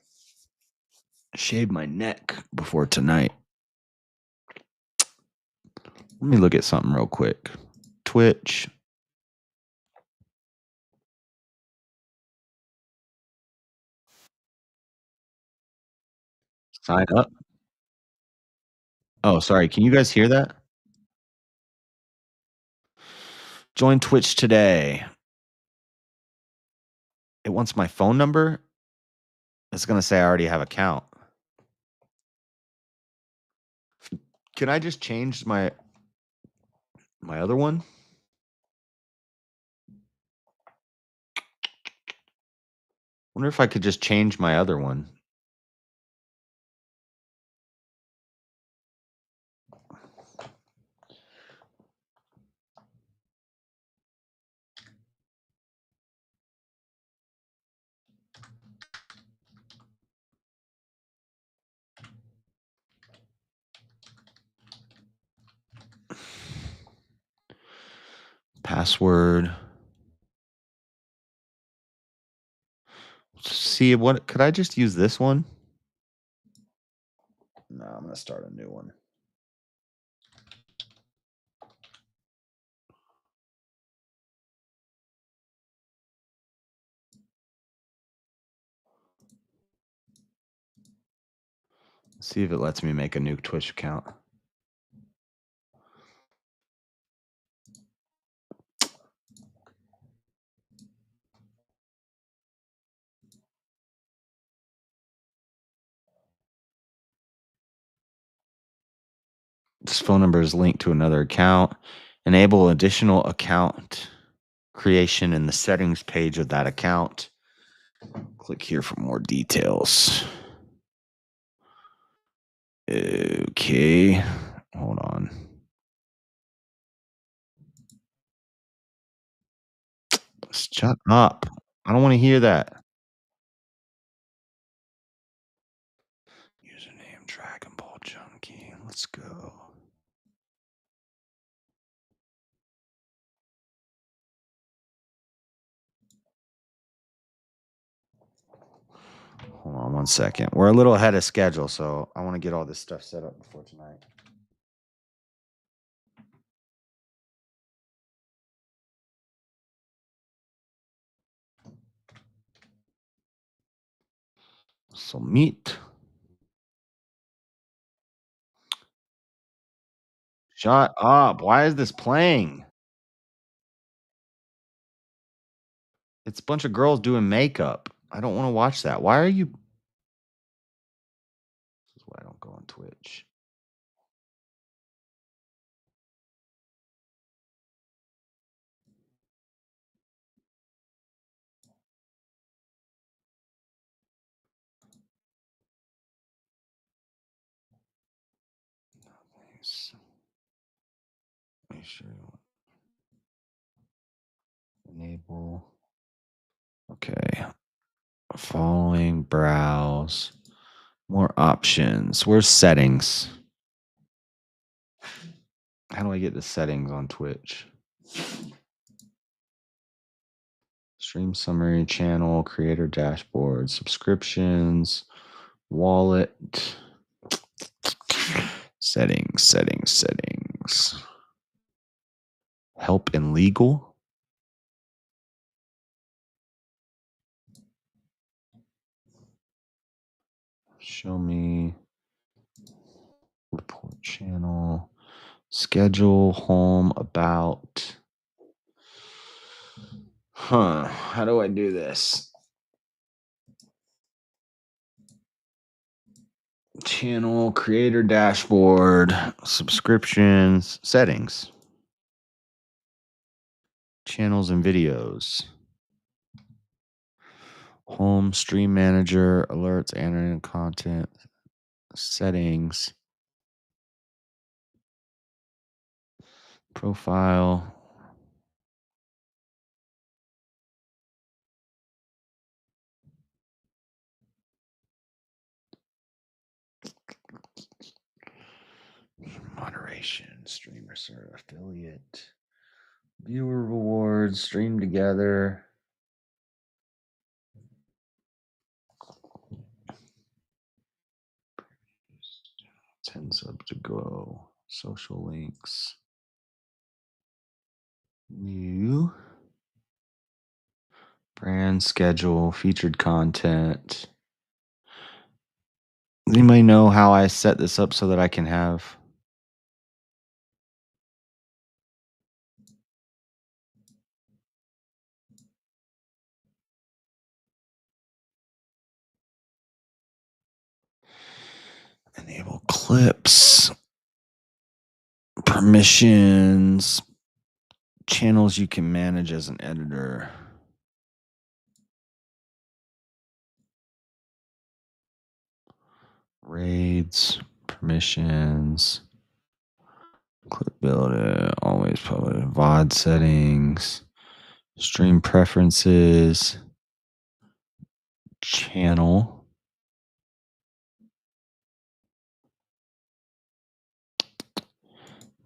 shave my neck before tonight. Let me look at something real quick. Twitch. Sign up. Oh, sorry. Can you guys hear that? Join Twitch today. It wants my phone number. It's going to say I already have an account. Can I just change my other one? Wonder if I could just change my other one. Password. See, what could I just use this one? No, I'm gonna start a new one. See if it lets me make a new Twitch account. This phone number is linked to another account. Enable additional account creation in the settings page of that account. Click here for more details. Okay, hold on. Shut up. I don't want to hear that. Username Dragon Ball Junkie. Let's go. Hold on one second. We're a little ahead of schedule, so I want to get all this stuff set up before tonight. So meet. Shut up. Why is this playing? It's a bunch of girls doing makeup. I don't want to watch that. Why are you? This is why I don't go on Twitch. Nice. Make sure you enable. Okay. Following, browse. More options. Where's settings? How do I get the settings on Twitch? Stream summary, channel, creator dashboard, subscriptions, wallet, settings. Help and legal. Show me report channel, schedule, home, about. How do I do this? Channel, creator dashboard, subscriptions, settings, channels and videos, home, stream manager, alerts, animated content, settings, profile. Moderation, streamer server affiliate, viewer rewards, stream together. 10 subs to go. Social links. New. Brand schedule, featured content. Does anybody know how I set this up so that I can have enable clips, permissions, channels you can manage as an editor. Raids, permissions, clip builder, always publish, VOD settings, stream preferences, channel,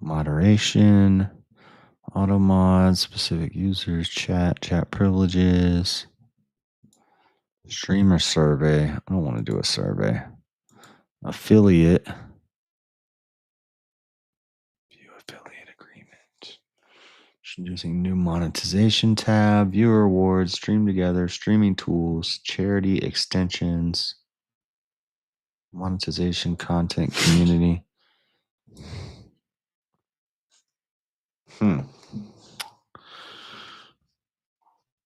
moderation, auto mod, specific users, chat privileges, Streamer survey. I don't want to do a survey. Affiliate. View affiliate agreement. Introducing new monetization tab, viewer rewards, stream together, streaming tools, charity extensions, monetization, content, community.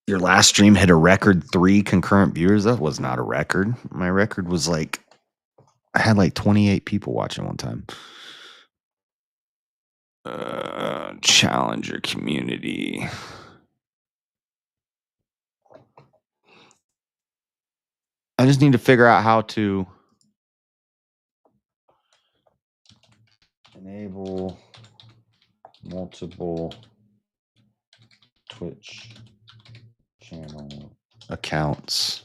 Your last stream hit a record 3 concurrent viewers. That was not a record. My record was like, I had like 28 people watching one time. Challenger community. I just need to figure out how to enable multiple Twitch channel accounts.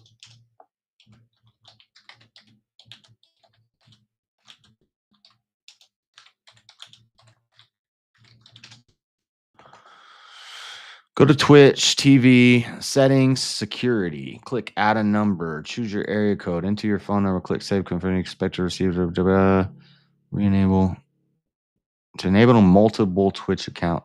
Go to Twitch TV, settings, security. Click add a number. Choose your area code. Enter your phone number. Click save. Confirm. Expect to receive. Re-enable. To enable a multiple Twitch account.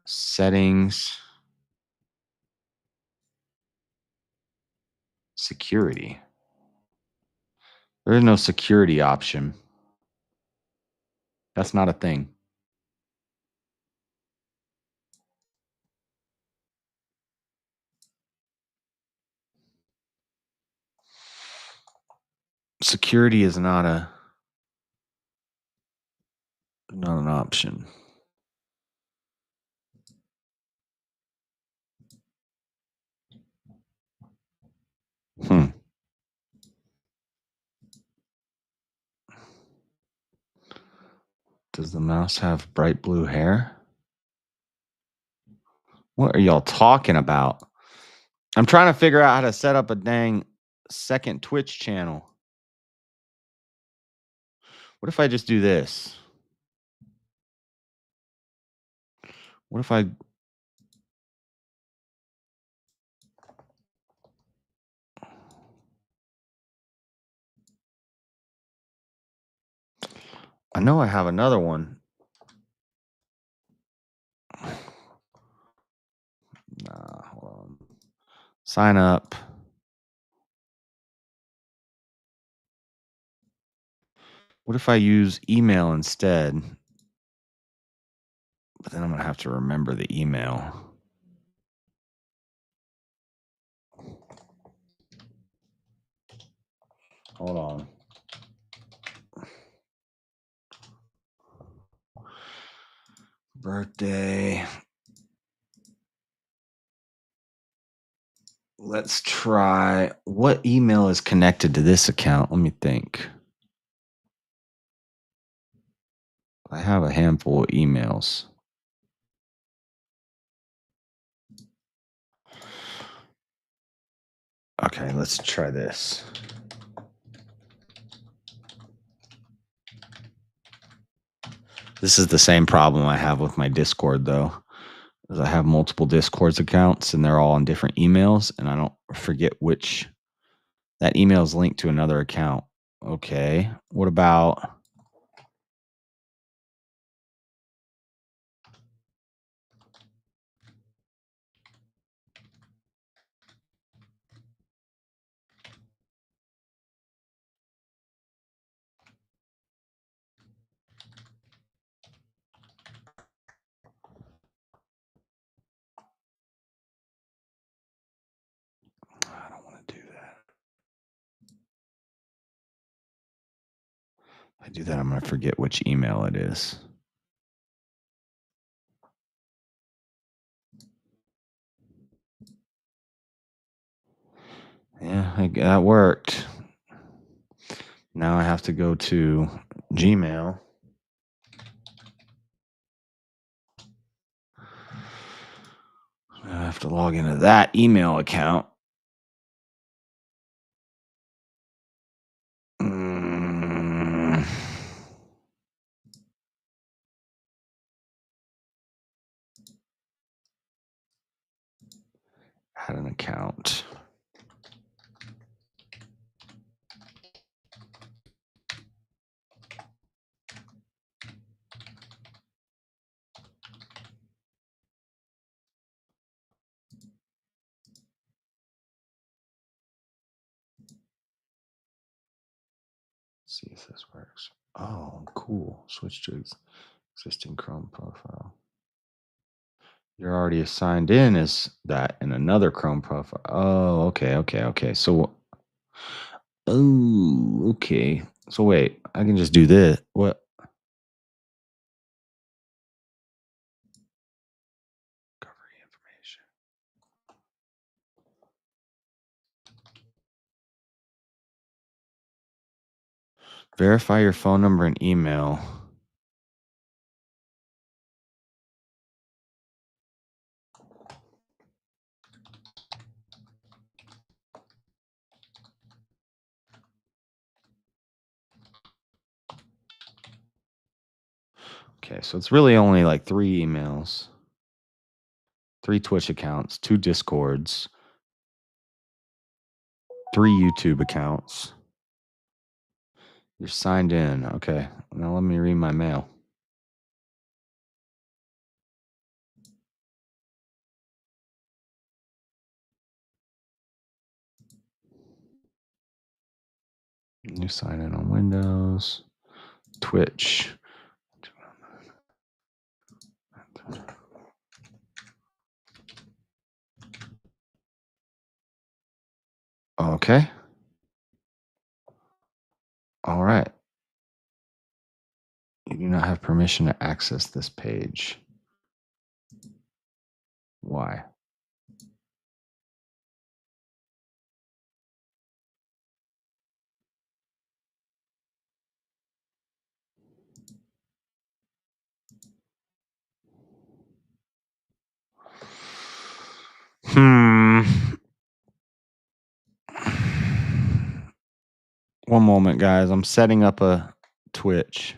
Settings. Security. There is no security option. That's not a thing. Security is not an option. Does the mouse have bright blue hair? What are y'all talking about? I'm trying to figure out how to set up a dang second Twitch channel. What if I just do this? What if I know I have another one. Nah, hold on. Sign up. What if I use email instead? But then I'm going to have to remember the email. Hold on. Birthday. Let's try. What email is connected to this account? Let me think. I have a handful of emails. Okay, let's try this. This is the same problem I have with my Discord, though. Is I have multiple Discords accounts, and they're all on different emails, and I don't forget which. That email is linked to another account. Okay. What about... I don't want to do that. If I do that, I'm going to forget which email it is. Yeah, that worked. Now I have to go to Gmail. I have to log into that email account. Add an account. See if this works. Oh, cool. Switch to existing Chrome profile. You're already signed in as that in another Chrome profile. Oh, okay. So, oh, okay. So wait, I can just do this. What? Recovery information. Verify your phone number and email. Okay, so it's really only like 3 emails, 3 Twitch accounts, 2 Discords, 3 YouTube accounts. You're signed in. Okay. Now let me read my mail. You sign in on Windows, Twitch. Okay. All right. You do not have permission to access this page. Why? Hmm. One moment, guys. I'm setting up a Twitch.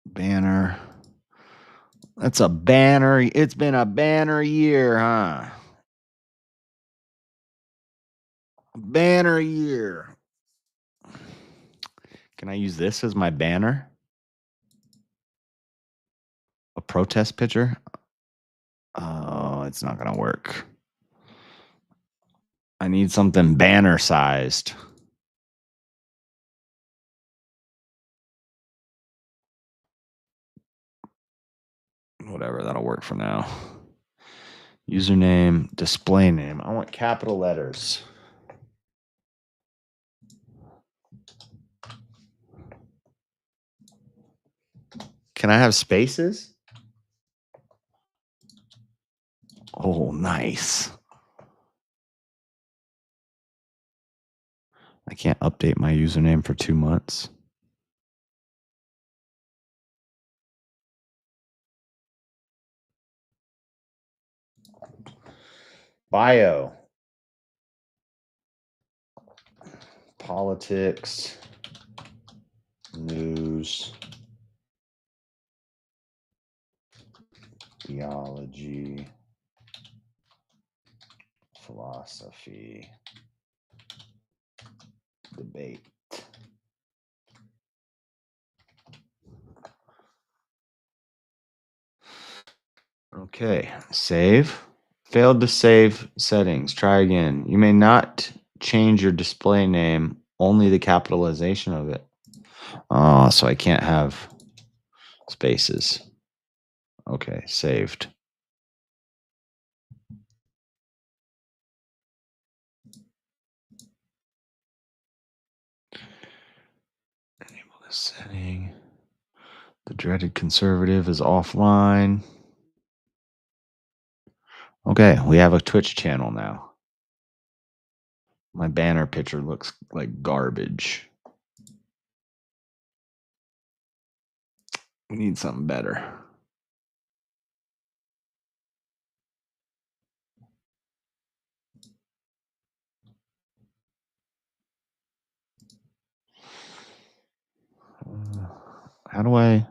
Banner. That's a banner. It's been a banner year, huh? Banner year. Can I use this as my banner? A protest picture? Oh, it's not going to work. I need something banner sized. Whatever, that'll work for now. Username, display name. I want capital letters. Can I have spaces? Oh, nice. I can't update my username for 2 months. Bio. Politics. News. Theology. Philosophy. Debate. Okay, save. Failed to save settings. Try again. You may not change your display name, only the capitalization of it. Oh, so I can't have spaces. Okay, saved. Enable this setting. The dreaded conservative is offline. Okay, we have a Twitch channel now. My banner picture looks like garbage. We need something better. How do I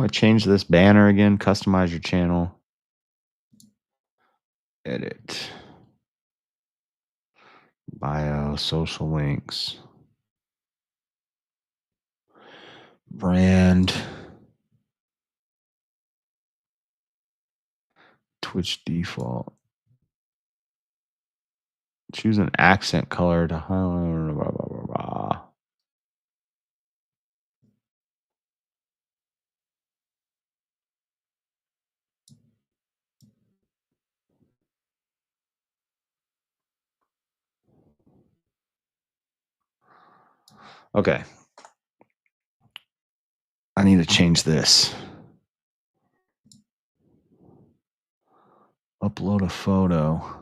change this banner again? Customize your channel. Edit. Bio, social links. Brand. Twitch default. Choose an accent color to highlight. Blah, blah, blah, blah. Okay. I need to change this. Upload a photo.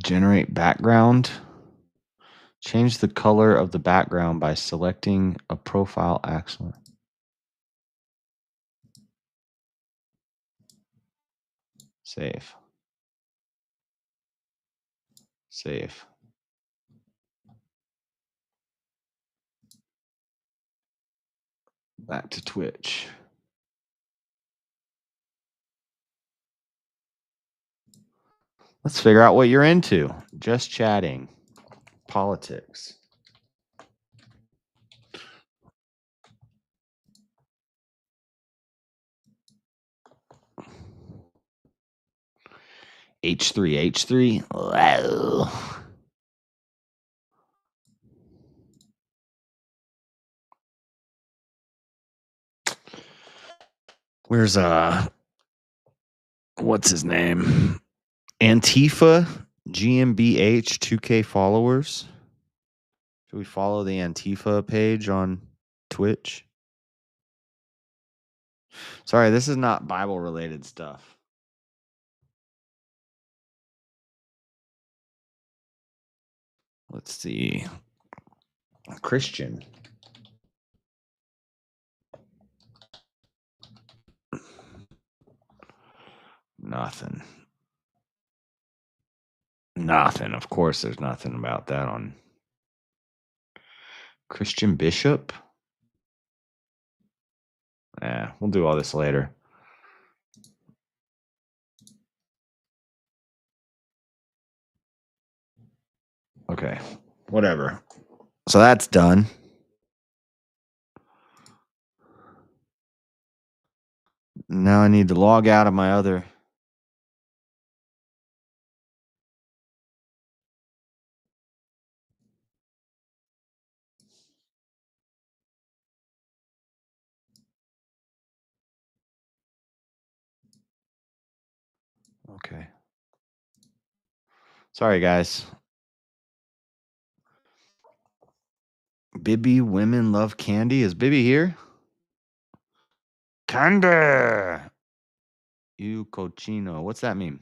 Generate background. Change the color of the background by selecting a profile accent. Save. Save. Back to Twitch. Let's figure out what you're into. Just chatting. Politics. H3. Wow. Where's what's his name? Antifa GmbH 2K followers. Should we follow the Antifa page on Twitch? Sorry, this is not Bible related stuff. Let's see. Christian. Nothing. Nothing. Of course, there's nothing about that on Christian Bishop. Yeah, we'll do all this later. Okay, whatever. So that's done. Now I need to log out of my other. Okay. Sorry, guys. Bibby Women Love Candy. Is Bibby here? Candy. You cochino. What's that mean?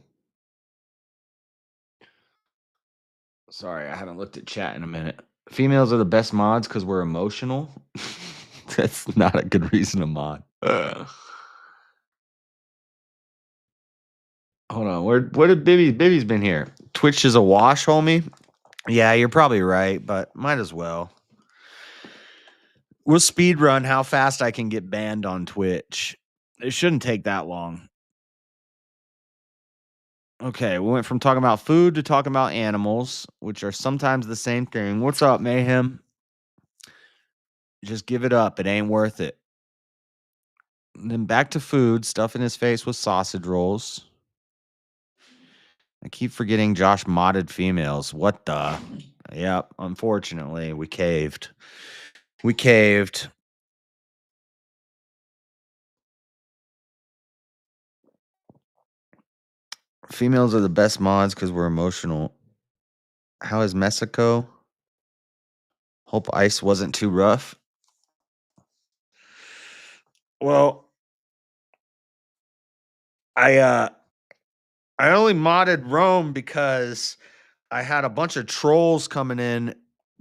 Sorry, I haven't looked at chat in a minute. Females are the best mods because we're emotional. That's not a good reason to mod. Hold on. What did Bibby's been here? Twitch is a wash, homie. Yeah, you're probably right, but might as well. We'll speed run how fast I can get banned on Twitch. It shouldn't take that long. Okay, we went from talking about food to talking about animals, which are sometimes the same thing. What's up, Mayhem? Just give it up. It ain't worth it. And then back to food, stuff in his face with sausage rolls. I keep forgetting Josh modded females. What the? Yep, unfortunately, we caved. We caved. Females are the best mods because we're emotional. How is Mexico? Hope ice wasn't too rough. Well, I only modded Rome because I had a bunch of trolls coming in,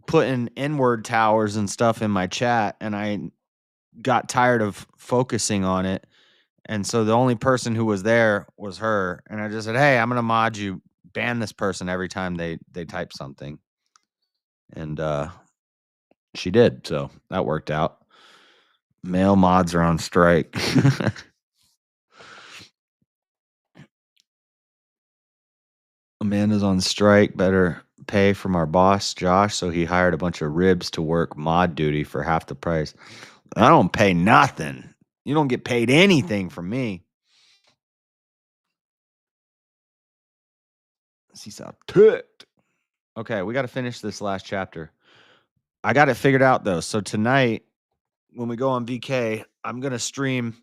putting N-word towers and stuff in my chat, and got tired of focusing on it, and so the only person who was there was her, and I just said, "Hey, I'm gonna mod you, ban this person every time they type something," and, she did, so that worked out. Male mods are on strike. Amanda's on strike, better pay from our boss, Josh, so he hired a bunch of ribs to work mod duty for half the price. I don't pay nothing. You don't get paid anything from me. She's out ticked. Okay, we got to finish this last chapter. I got it figured out though. So tonight, when we go on VK, I'm gonna stream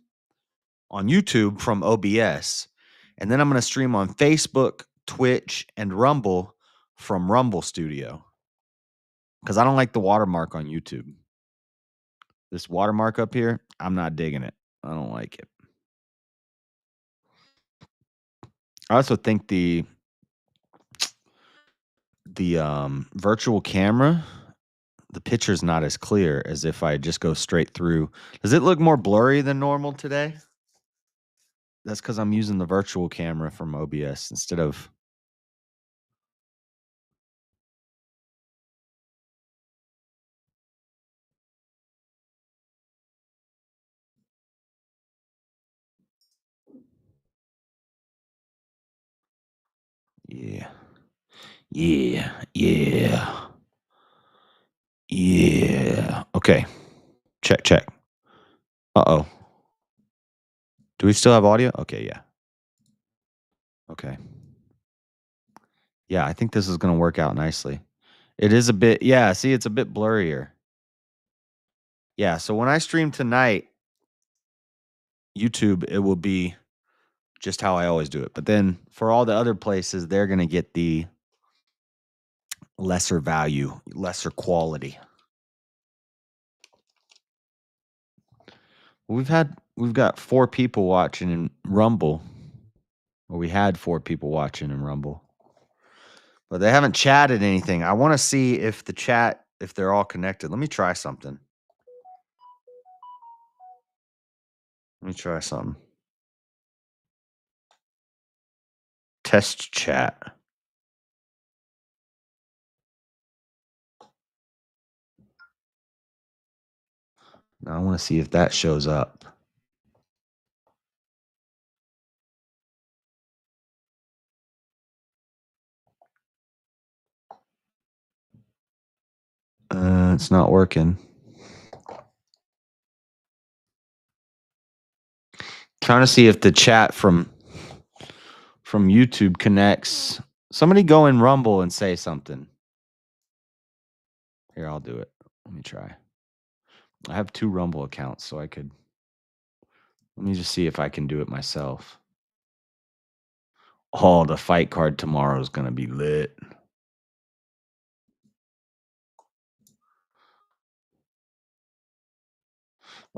on YouTube from OBS, and then I'm gonna stream on Facebook, Twitch, and Rumble from Rumble Studio because I don't like the watermark on YouTube. This watermark up here, I'm not digging it. I don't like it. I also think the virtual camera, the picture's not as clear as if I just go straight through. Does it look more blurry than normal today? That's because I'm using the virtual camera from OBS instead of. Yeah. Yeah. Yeah. Yeah. Okay. Check, check. Uh-oh. Do we still have audio? Okay, yeah. Okay. Yeah, I think this is gonna work out nicely. It is a bit, yeah, see, it's a bit blurrier. Yeah, so when I stream tonight, YouTube, it will be just how I always do it. But then for all the other places, they're gonna get the lesser value, lesser quality. We've got 4 people watching in Rumble. Or we had 4 people watching in Rumble. But they haven't chatted anything. I wanna see if the chat if they're all connected. Let me try something. Let me try something. Test chat. Now I wanna see if that shows up. It's not working. Trying to see if the chat from YouTube connects. Somebody go in Rumble and say something. Here, I'll do it. Let me try. I have 2 Rumble accounts, so I could. Let me just see if I can do it myself. Oh, the fight card tomorrow is gonna be lit.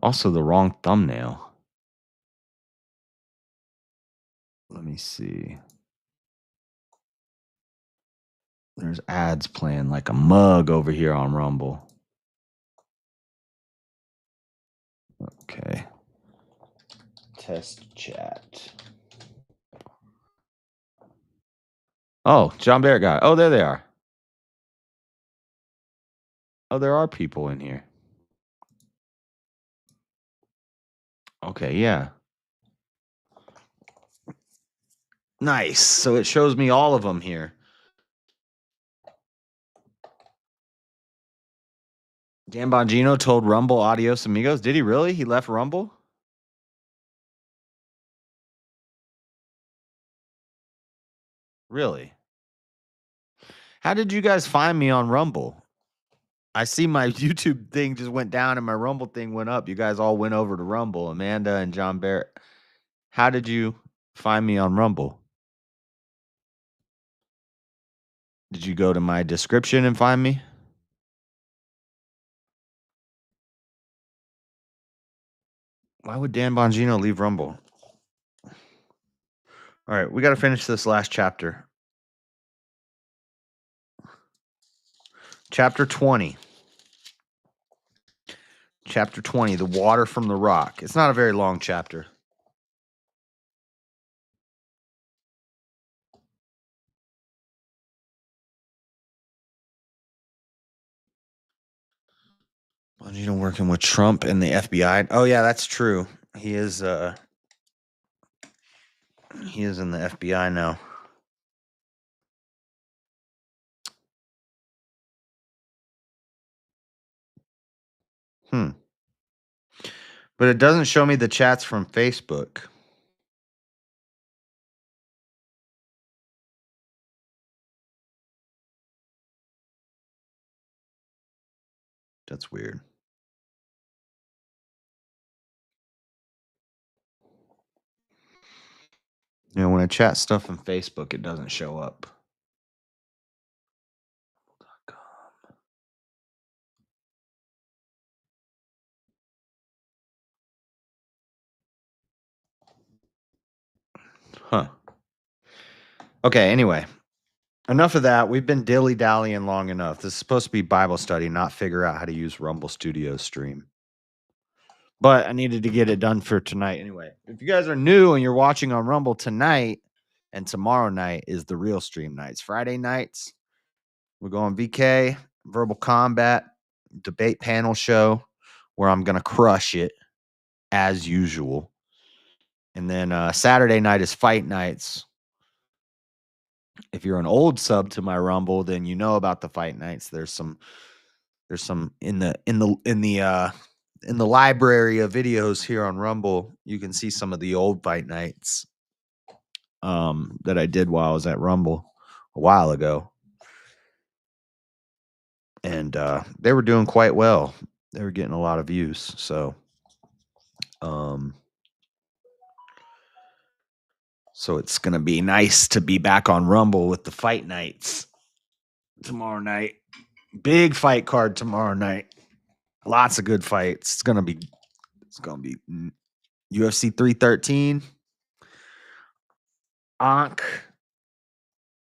Also, the wrong thumbnail. Let me see. There's ads playing like a mug over here on Rumble. Okay. Test chat. Oh, John Barrett guy. Oh, there they are. Oh, there are people in here. Okay, yeah. Nice. So it shows me all of them here. Dan Bongino told Rumble adios amigos. Did he really? He left Rumble? Really? How did you guys find me on Rumble? I see my YouTube thing just went down and my Rumble thing went up. You guys all went over to Rumble, Amanda and John Barrett. How did you find me on Rumble? Did you go to my description and find me? Why would Dan Bongino leave Rumble? All right, we got to finish this last chapter. Chapter 20. Chapter 20, the water from the rock. It's not a very long chapter. Well, you know, working with Trump and the FBI. Oh yeah, that's true. He is in the FBI now. But it doesn't show me the chats from Facebook. That's weird. You know, when I chat stuff from Facebook, it doesn't show up. Huh. Okay, anyway. Enough of that. We've been dilly-dallying long enough. This is supposed to be Bible study, not figure out how to use Rumble Studio Stream. But I needed to get it done for tonight anyway. If you guys are new and you're watching on Rumble tonight and tomorrow night is the real stream nights. Friday nights, we're going VK, Verbal Combat, debate panel show where I'm going to crush it as usual. And then Saturday night is fight nights. If you're an old sub to my Rumble, then you know about the fight nights. There's some in the library of videos here on Rumble. You can see some of the old fight nights that I did while I was at Rumble a while ago. And they were doing quite well. They were getting a lot of views. So it's going to be nice to be back on Rumble with the fight nights tomorrow night. Big fight card tomorrow night. Lots of good fights. It's going to be UFC 313. Ankh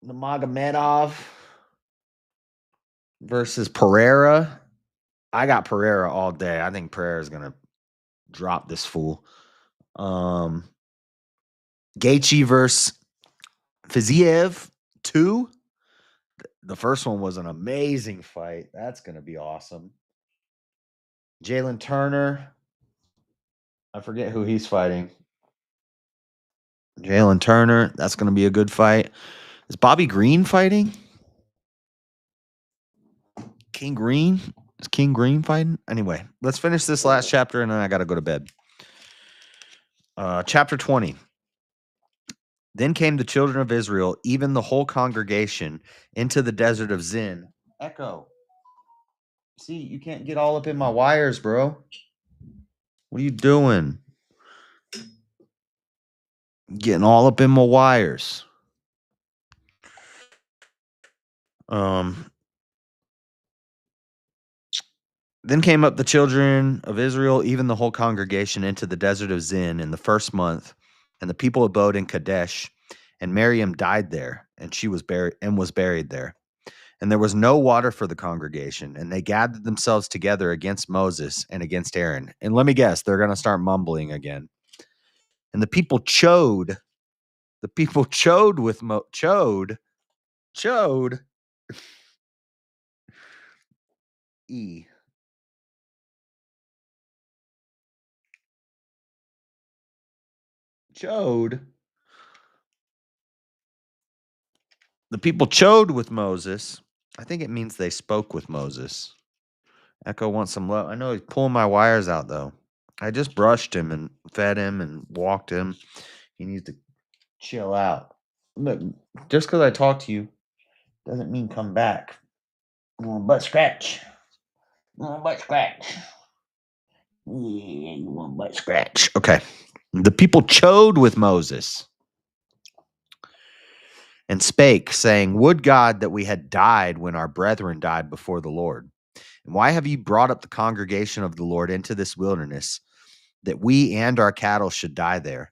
Nurmagomedov versus Pereira. I got Pereira all day. I think Pereira is going to drop this fool. Gaethje versus Fiziev 2. The first one was an amazing fight. That's going to be awesome. Jalen Turner. I forget who he's fighting. Jalen Turner. That's going to be a good fight. Is Bobby Green fighting? King Green? Is King Green fighting? Anyway, let's finish this last chapter and then I got to go to bed. Chapter 20. Then came the children of Israel, even the whole congregation, into the desert of Zin. Echo. See, you can't get all up in my wires, bro. What are you doing? Getting all up in my wires. Then came up the children of Israel, even the whole congregation, into the desert of Zin in the first month, and the people abode in Kadesh. And Miriam died there, and she was buried there. And there was no water for the congregation, and they gathered themselves together against Moses and against Aaron. And let me guess, they're going to start mumbling again. And the people chode. The people chode with chode. E. Chode. The people chode with Moses. I think it means they spoke with Moses. Echo wants some love. I know he's pulling my wires out, though. I just brushed him and fed him and walked him. He needs to chill out. Look, just because I talk to you doesn't mean come back. Butt scratch. Butt scratch. Yeah, you want butt scratch. Okay. The people chode with Moses and spake, saying, Would God that we had died when our brethren died before the Lord. And why have you brought up the congregation of the Lord into this wilderness, that we and our cattle should die there?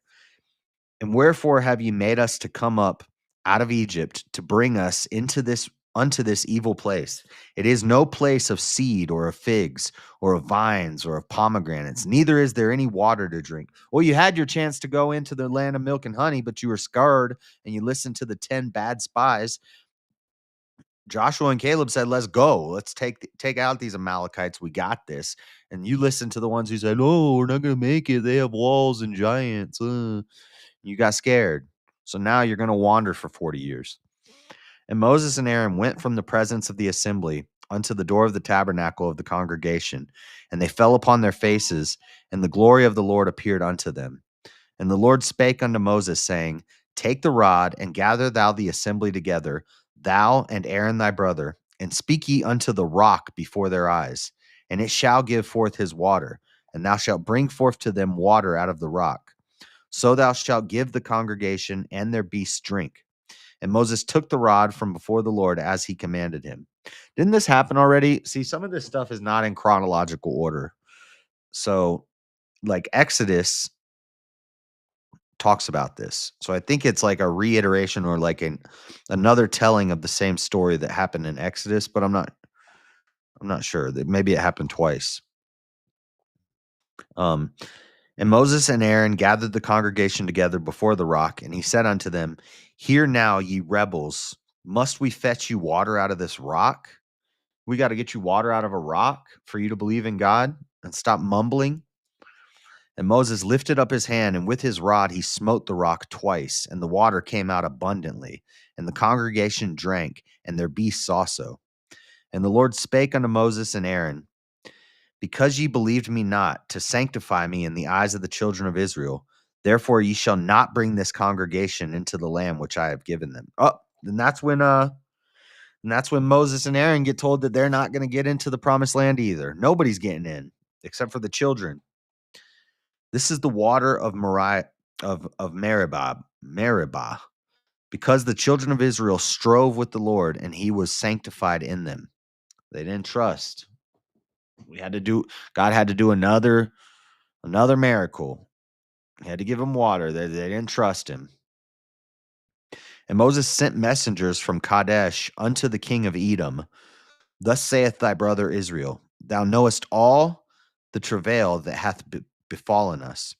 And wherefore have you made us to come up out of Egypt to bring us into this unto this evil place. It is no place of seed or of figs or of vines or of pomegranates, neither is there any water to drink. Well, you had your chance to go into the land of milk and honey, but you were scared and you listened to the 10 bad spies. Joshua and Caleb said, let's go. Let's take out these Amalekites. We got this. And you listen to the ones who said, oh, we're not going to make it. They have walls and giants. You got scared. So now you're going to wander for 40 years. And Moses and Aaron went from the presence of the assembly unto the door of the tabernacle of the congregation, and they fell upon their faces, and the glory of the Lord appeared unto them. And the Lord spake unto Moses, saying, take the rod, and gather thou the assembly together, thou and Aaron thy brother, and speak ye unto the rock before their eyes, and it shall give forth his water, and thou shalt bring forth to them water out of the rock. So thou shalt give the congregation and their beasts drink. And Moses took the rod from before the Lord as he commanded him. Didn't this happen already? See, some of this stuff is not in chronological order. So, like Exodus talks about this. So I think it's like a reiteration or like another telling of the same story that happened in Exodus, but I'm not sure. That maybe it happened twice. And Moses and Aaron gathered the congregation together before the rock, and he said unto them, hear now, ye rebels, must we fetch you water out of this rock? We got to get you water out of a rock for you to believe in God and stop mumbling. And Moses lifted up his hand, and with his rod he smote the rock twice, and the water came out abundantly. And the congregation drank, and their beasts also. And the Lord spake unto Moses and Aaron, because ye believed me not, to sanctify me in the eyes of the children of Israel, therefore ye shall not bring this congregation into the land which I have given them. Oh, and that's when Moses and Aaron get told that they're not going to get into the promised land either. Nobody's getting in except for the children. This is the water of Meribah, because the children of Israel strove with the Lord, and he was sanctified in them. They didn't trust. God had to do another miracle. He had to give them water. They didn't trust him. And Moses sent messengers from Kadesh unto the king of Edom. Thus saith thy brother Israel, thou knowest all the travail that hath befallen us,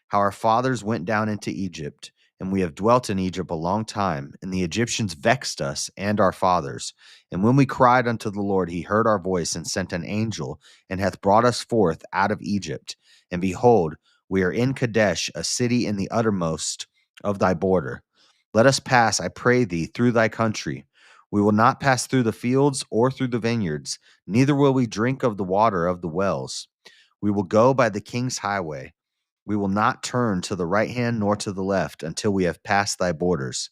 how our fathers went down into Egypt, and we have dwelt in Egypt a long time, and the Egyptians vexed us and our fathers. And when we cried unto the Lord, he heard our voice and sent an angel, and hath brought us forth out of Egypt. And behold, we are in Kadesh, a city in the uttermost of thy border. Let us pass, I pray thee, through thy country. We will not pass through the fields or through the vineyards, neither will we drink of the water of the wells. We will go by the king's highway. We will not turn to the right hand nor to the left until we have passed thy borders.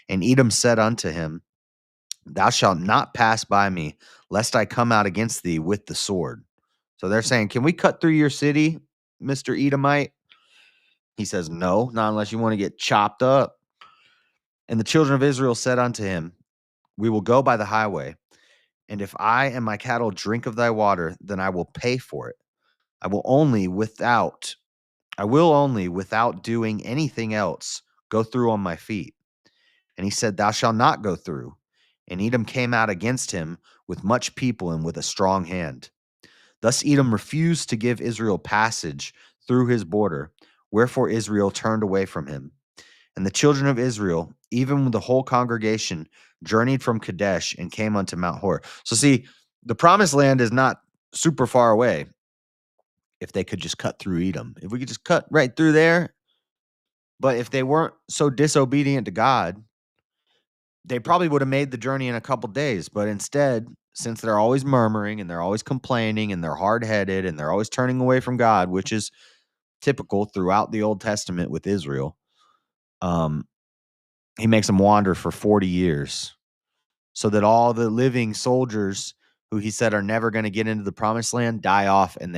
And Edom said unto him, thou shalt not pass by me, lest I come out against thee with the sword. So they're saying, can we cut through your city, Mr. Edomite? He says, no, not unless you want to get chopped up. And the children of Israel said unto him, we will go by the highway. And if I and my cattle drink of thy water, then I will pay for it. I will only, without doing anything else, go through on my feet. And he said, thou shalt not go through. And Edom came out against him with much people and with a strong hand. Thus Edom refused to give Israel passage through his border, wherefore Israel turned away from him. And the children of Israel, even the whole congregation, journeyed from Kadesh and came unto Mount Hor. So see, the promised land is not super far away. If they could just cut through Edom, if we could just cut right through there. But if they weren't so disobedient to God, they probably would have made the journey in a couple days. But instead, since they're always murmuring and they're always complaining and they're hard-headed and they're always turning away from God, which is typical throughout the Old Testament with Israel, he makes them wander for 40 years so that all the living soldiers who he said are never going to get into the promised land die off, and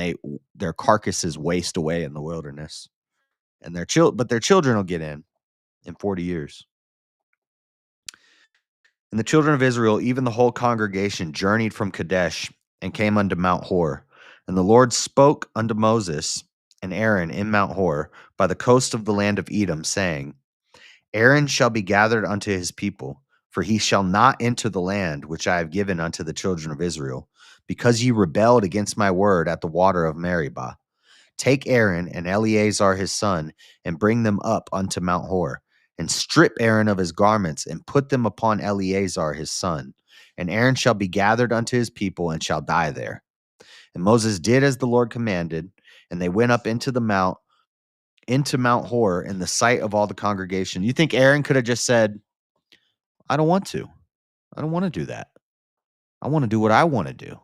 their carcasses waste away in the wilderness. And their children will get in 40 years. And the children of Israel, even the whole congregation, journeyed from Kadesh and came unto Mount Hor. And the Lord spoke unto Moses and Aaron in Mount Hor by the coast of the land of Edom, saying, Aaron shall be gathered unto his people, for he shall not enter the land which I have given unto the children of Israel, because ye rebelled against my word at the water of Meribah. Take Aaron and Eleazar his son, and bring them up unto Mount Hor, and strip Aaron of his garments, and put them upon Eleazar his son. And Aaron shall be gathered unto his people, and shall die there. And Moses did as the Lord commanded, and they went up into Mount Hor in the sight of all the congregation. You think Aaron could have just said, I don't want to. I don't want to do that. I want to do what I want to do.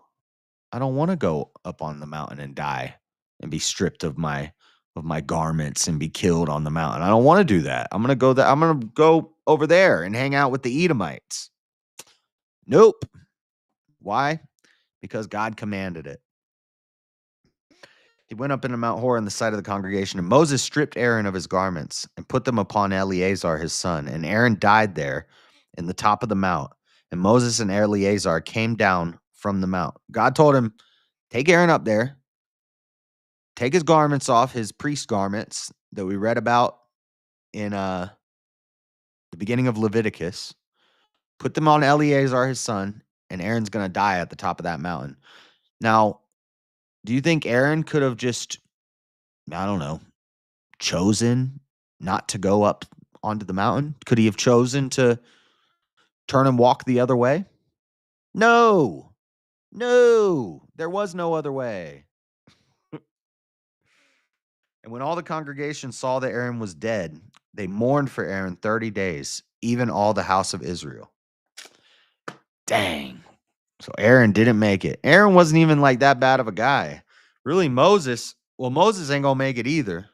I don't want to go up on the mountain and die and be stripped of my garments and be killed on the mountain. I don't want to do that. I'm going to go over there and hang out with the Edomites. Nope. Why? Because God commanded it. He went up into Mount Hor in the sight of the congregation, and Moses stripped Aaron of his garments and put them upon Eleazar his son. And Aaron died there in the top of the mount. And Moses and Eleazar came down from the mount. God told him, take Aaron up there, take his garments off, his priest garments that we read about in the beginning of Leviticus, put them on Eleazar his son, and Aaron's going to die at the top of that mountain. Now, do you think Aaron could have just, I don't know, chosen not to go up onto the mountain? Could he have chosen to turn and walk the other way? No, there was no other way. And when all the congregation saw that Aaron was dead, they mourned for Aaron 30 days, even all the house of Israel. Dang. So Aaron didn't make it. Aaron wasn't even like that bad of a guy. Really, Moses ain't going to make it either.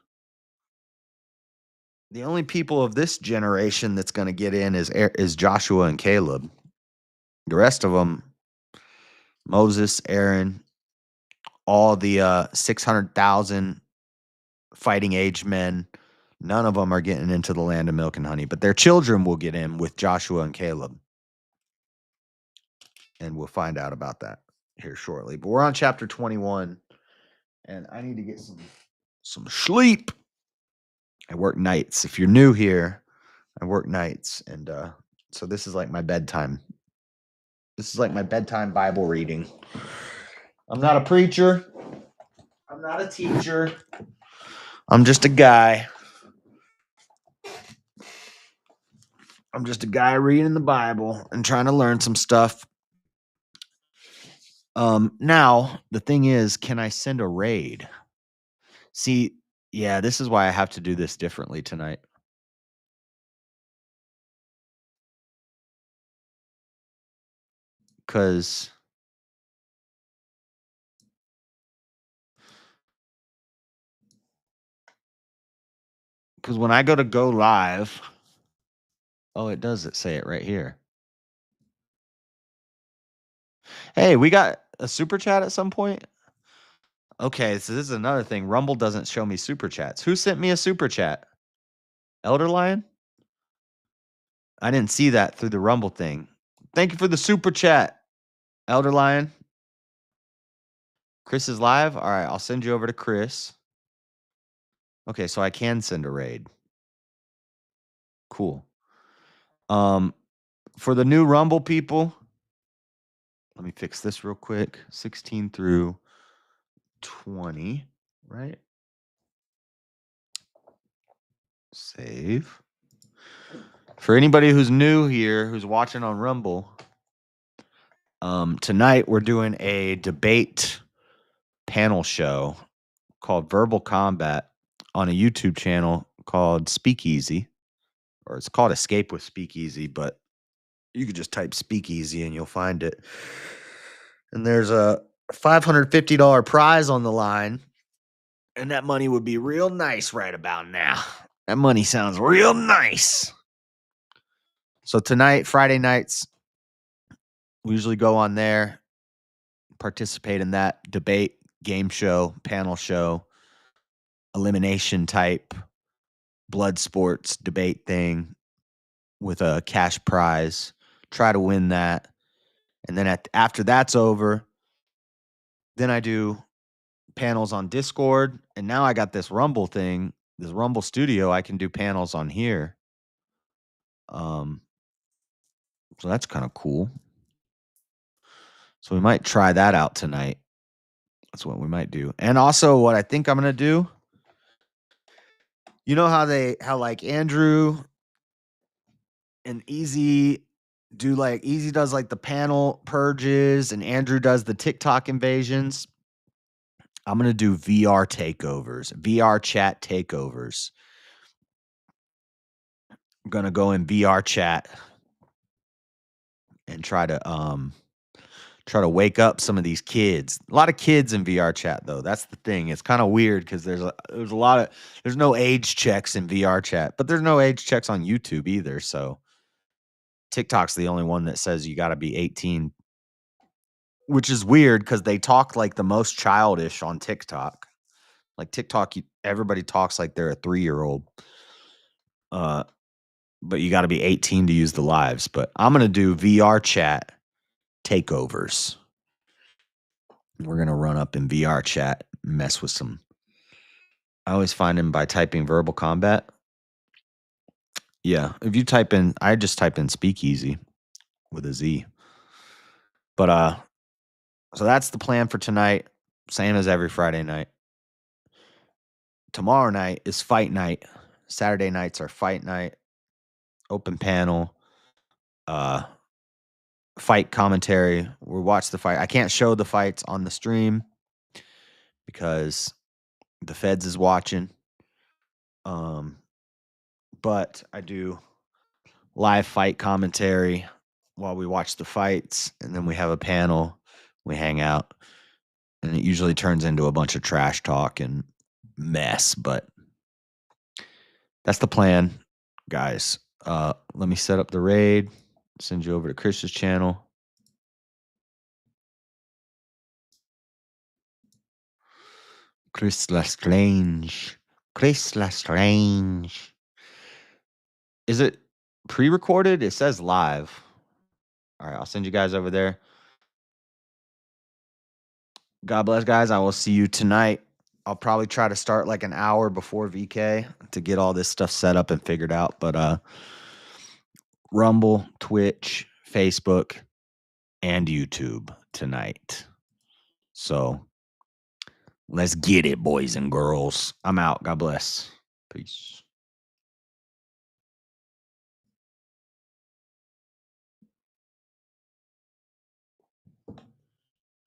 The only people of this generation that's going to get in is Joshua and Caleb. The rest of them, Moses, Aaron, all the 600,000 fighting age men, none of them are getting into the land of milk and honey, but their children will get in with Joshua and Caleb. And we'll find out about that here shortly. But we're on chapter 21, and I need to get some sleep. I work nights. If you're new here, I work nights, and so this is like my bedtime. This is like my bedtime Bible reading. I'm not a preacher. I'm not a teacher. I'm just a guy. I'm just a guy reading the Bible and trying to learn some stuff. Now, the thing is, can I send a raid? See, yeah, this is why I have to do this differently tonight. Because when I go live, oh, it does say it right here. Hey, we got a super chat at some point? Okay, so this is another thing. Rumble doesn't show me super chats. Who sent me a super chat? Elder Lion? I didn't see that through the Rumble thing. Thank you for the super chat, Elder Lion. Chris is live? All right, I'll send you over to Chris. Okay, so I can send a raid. Cool. For the new Rumble people, let me fix this real quick. 16 through 20, right? Save. For anybody who's new here, who's watching on Rumble, tonight we're doing a debate panel show called Verbal Combat on a YouTube channel called Speakeasy, or it's called Escape with Speakeasy, but you could just type Speakeasy and you'll find it. And there's a $550 prize on the line, and that money would be real nice right about now. That money sounds real nice. So tonight, Friday nights, we usually go on there, participate in that debate, game show, panel show, elimination type, blood sports debate thing with a cash prize. Try to win that. And then after that's over, then I do panels on Discord. And now I got this Rumble thing, this Rumble studio. I can do panels on here. So that's kind of cool. So we might try that out tonight. That's what we might do. And also what I think I'm going to do, you know how like Andrew and Easy do like Easy does like the panel purges and Andrew does the TikTok invasions. I'm going to do VR takeovers, VR chat takeovers. I'm going to go in VR chat and try to wake up some of these kids. A lot of kids in VR chat though. That's the thing. It's kind of weird cuz there's a lot of there's no age checks in VR chat, but there's no age checks on YouTube either. So TikTok's the only one that says you got to be 18, which is weird cuz they talk like the most childish on TikTok. Like TikTok, everybody talks like they're a 3-year-old. Uh but you got to be 18 to use the lives, but I'm going to do VR chat takeovers. We're going to run up in VR chat, mess with some. I always find him by typing verbal combat. Yeah, if you type in, I just type in speakeasy with a Z. But so that's the plan for tonight, same as every Friday night. Tomorrow night is fight night. Saturday nights are fight night, open panel, uh fight commentary. We'll watch the fight. I can't show the fights on the stream because the feds is watching. But I do live fight commentary while we watch the fights, and then we have a panel, we hang out, and it usually turns into a bunch of trash talk and mess, but that's the plan, guys. Let me set up the raid, send you over to Chris's channel. Chris Lestrange. Chris Lestrange. Is it pre-recorded? It says live. All right, I'll send you guys over there. God bless, guys. I will see you tonight. I'll probably try to start like an hour before VK to get all this stuff set up and figured out. But Rumble, Twitch, Facebook, and YouTube tonight. So let's get it, boys and girls. I'm out. God bless. Peace.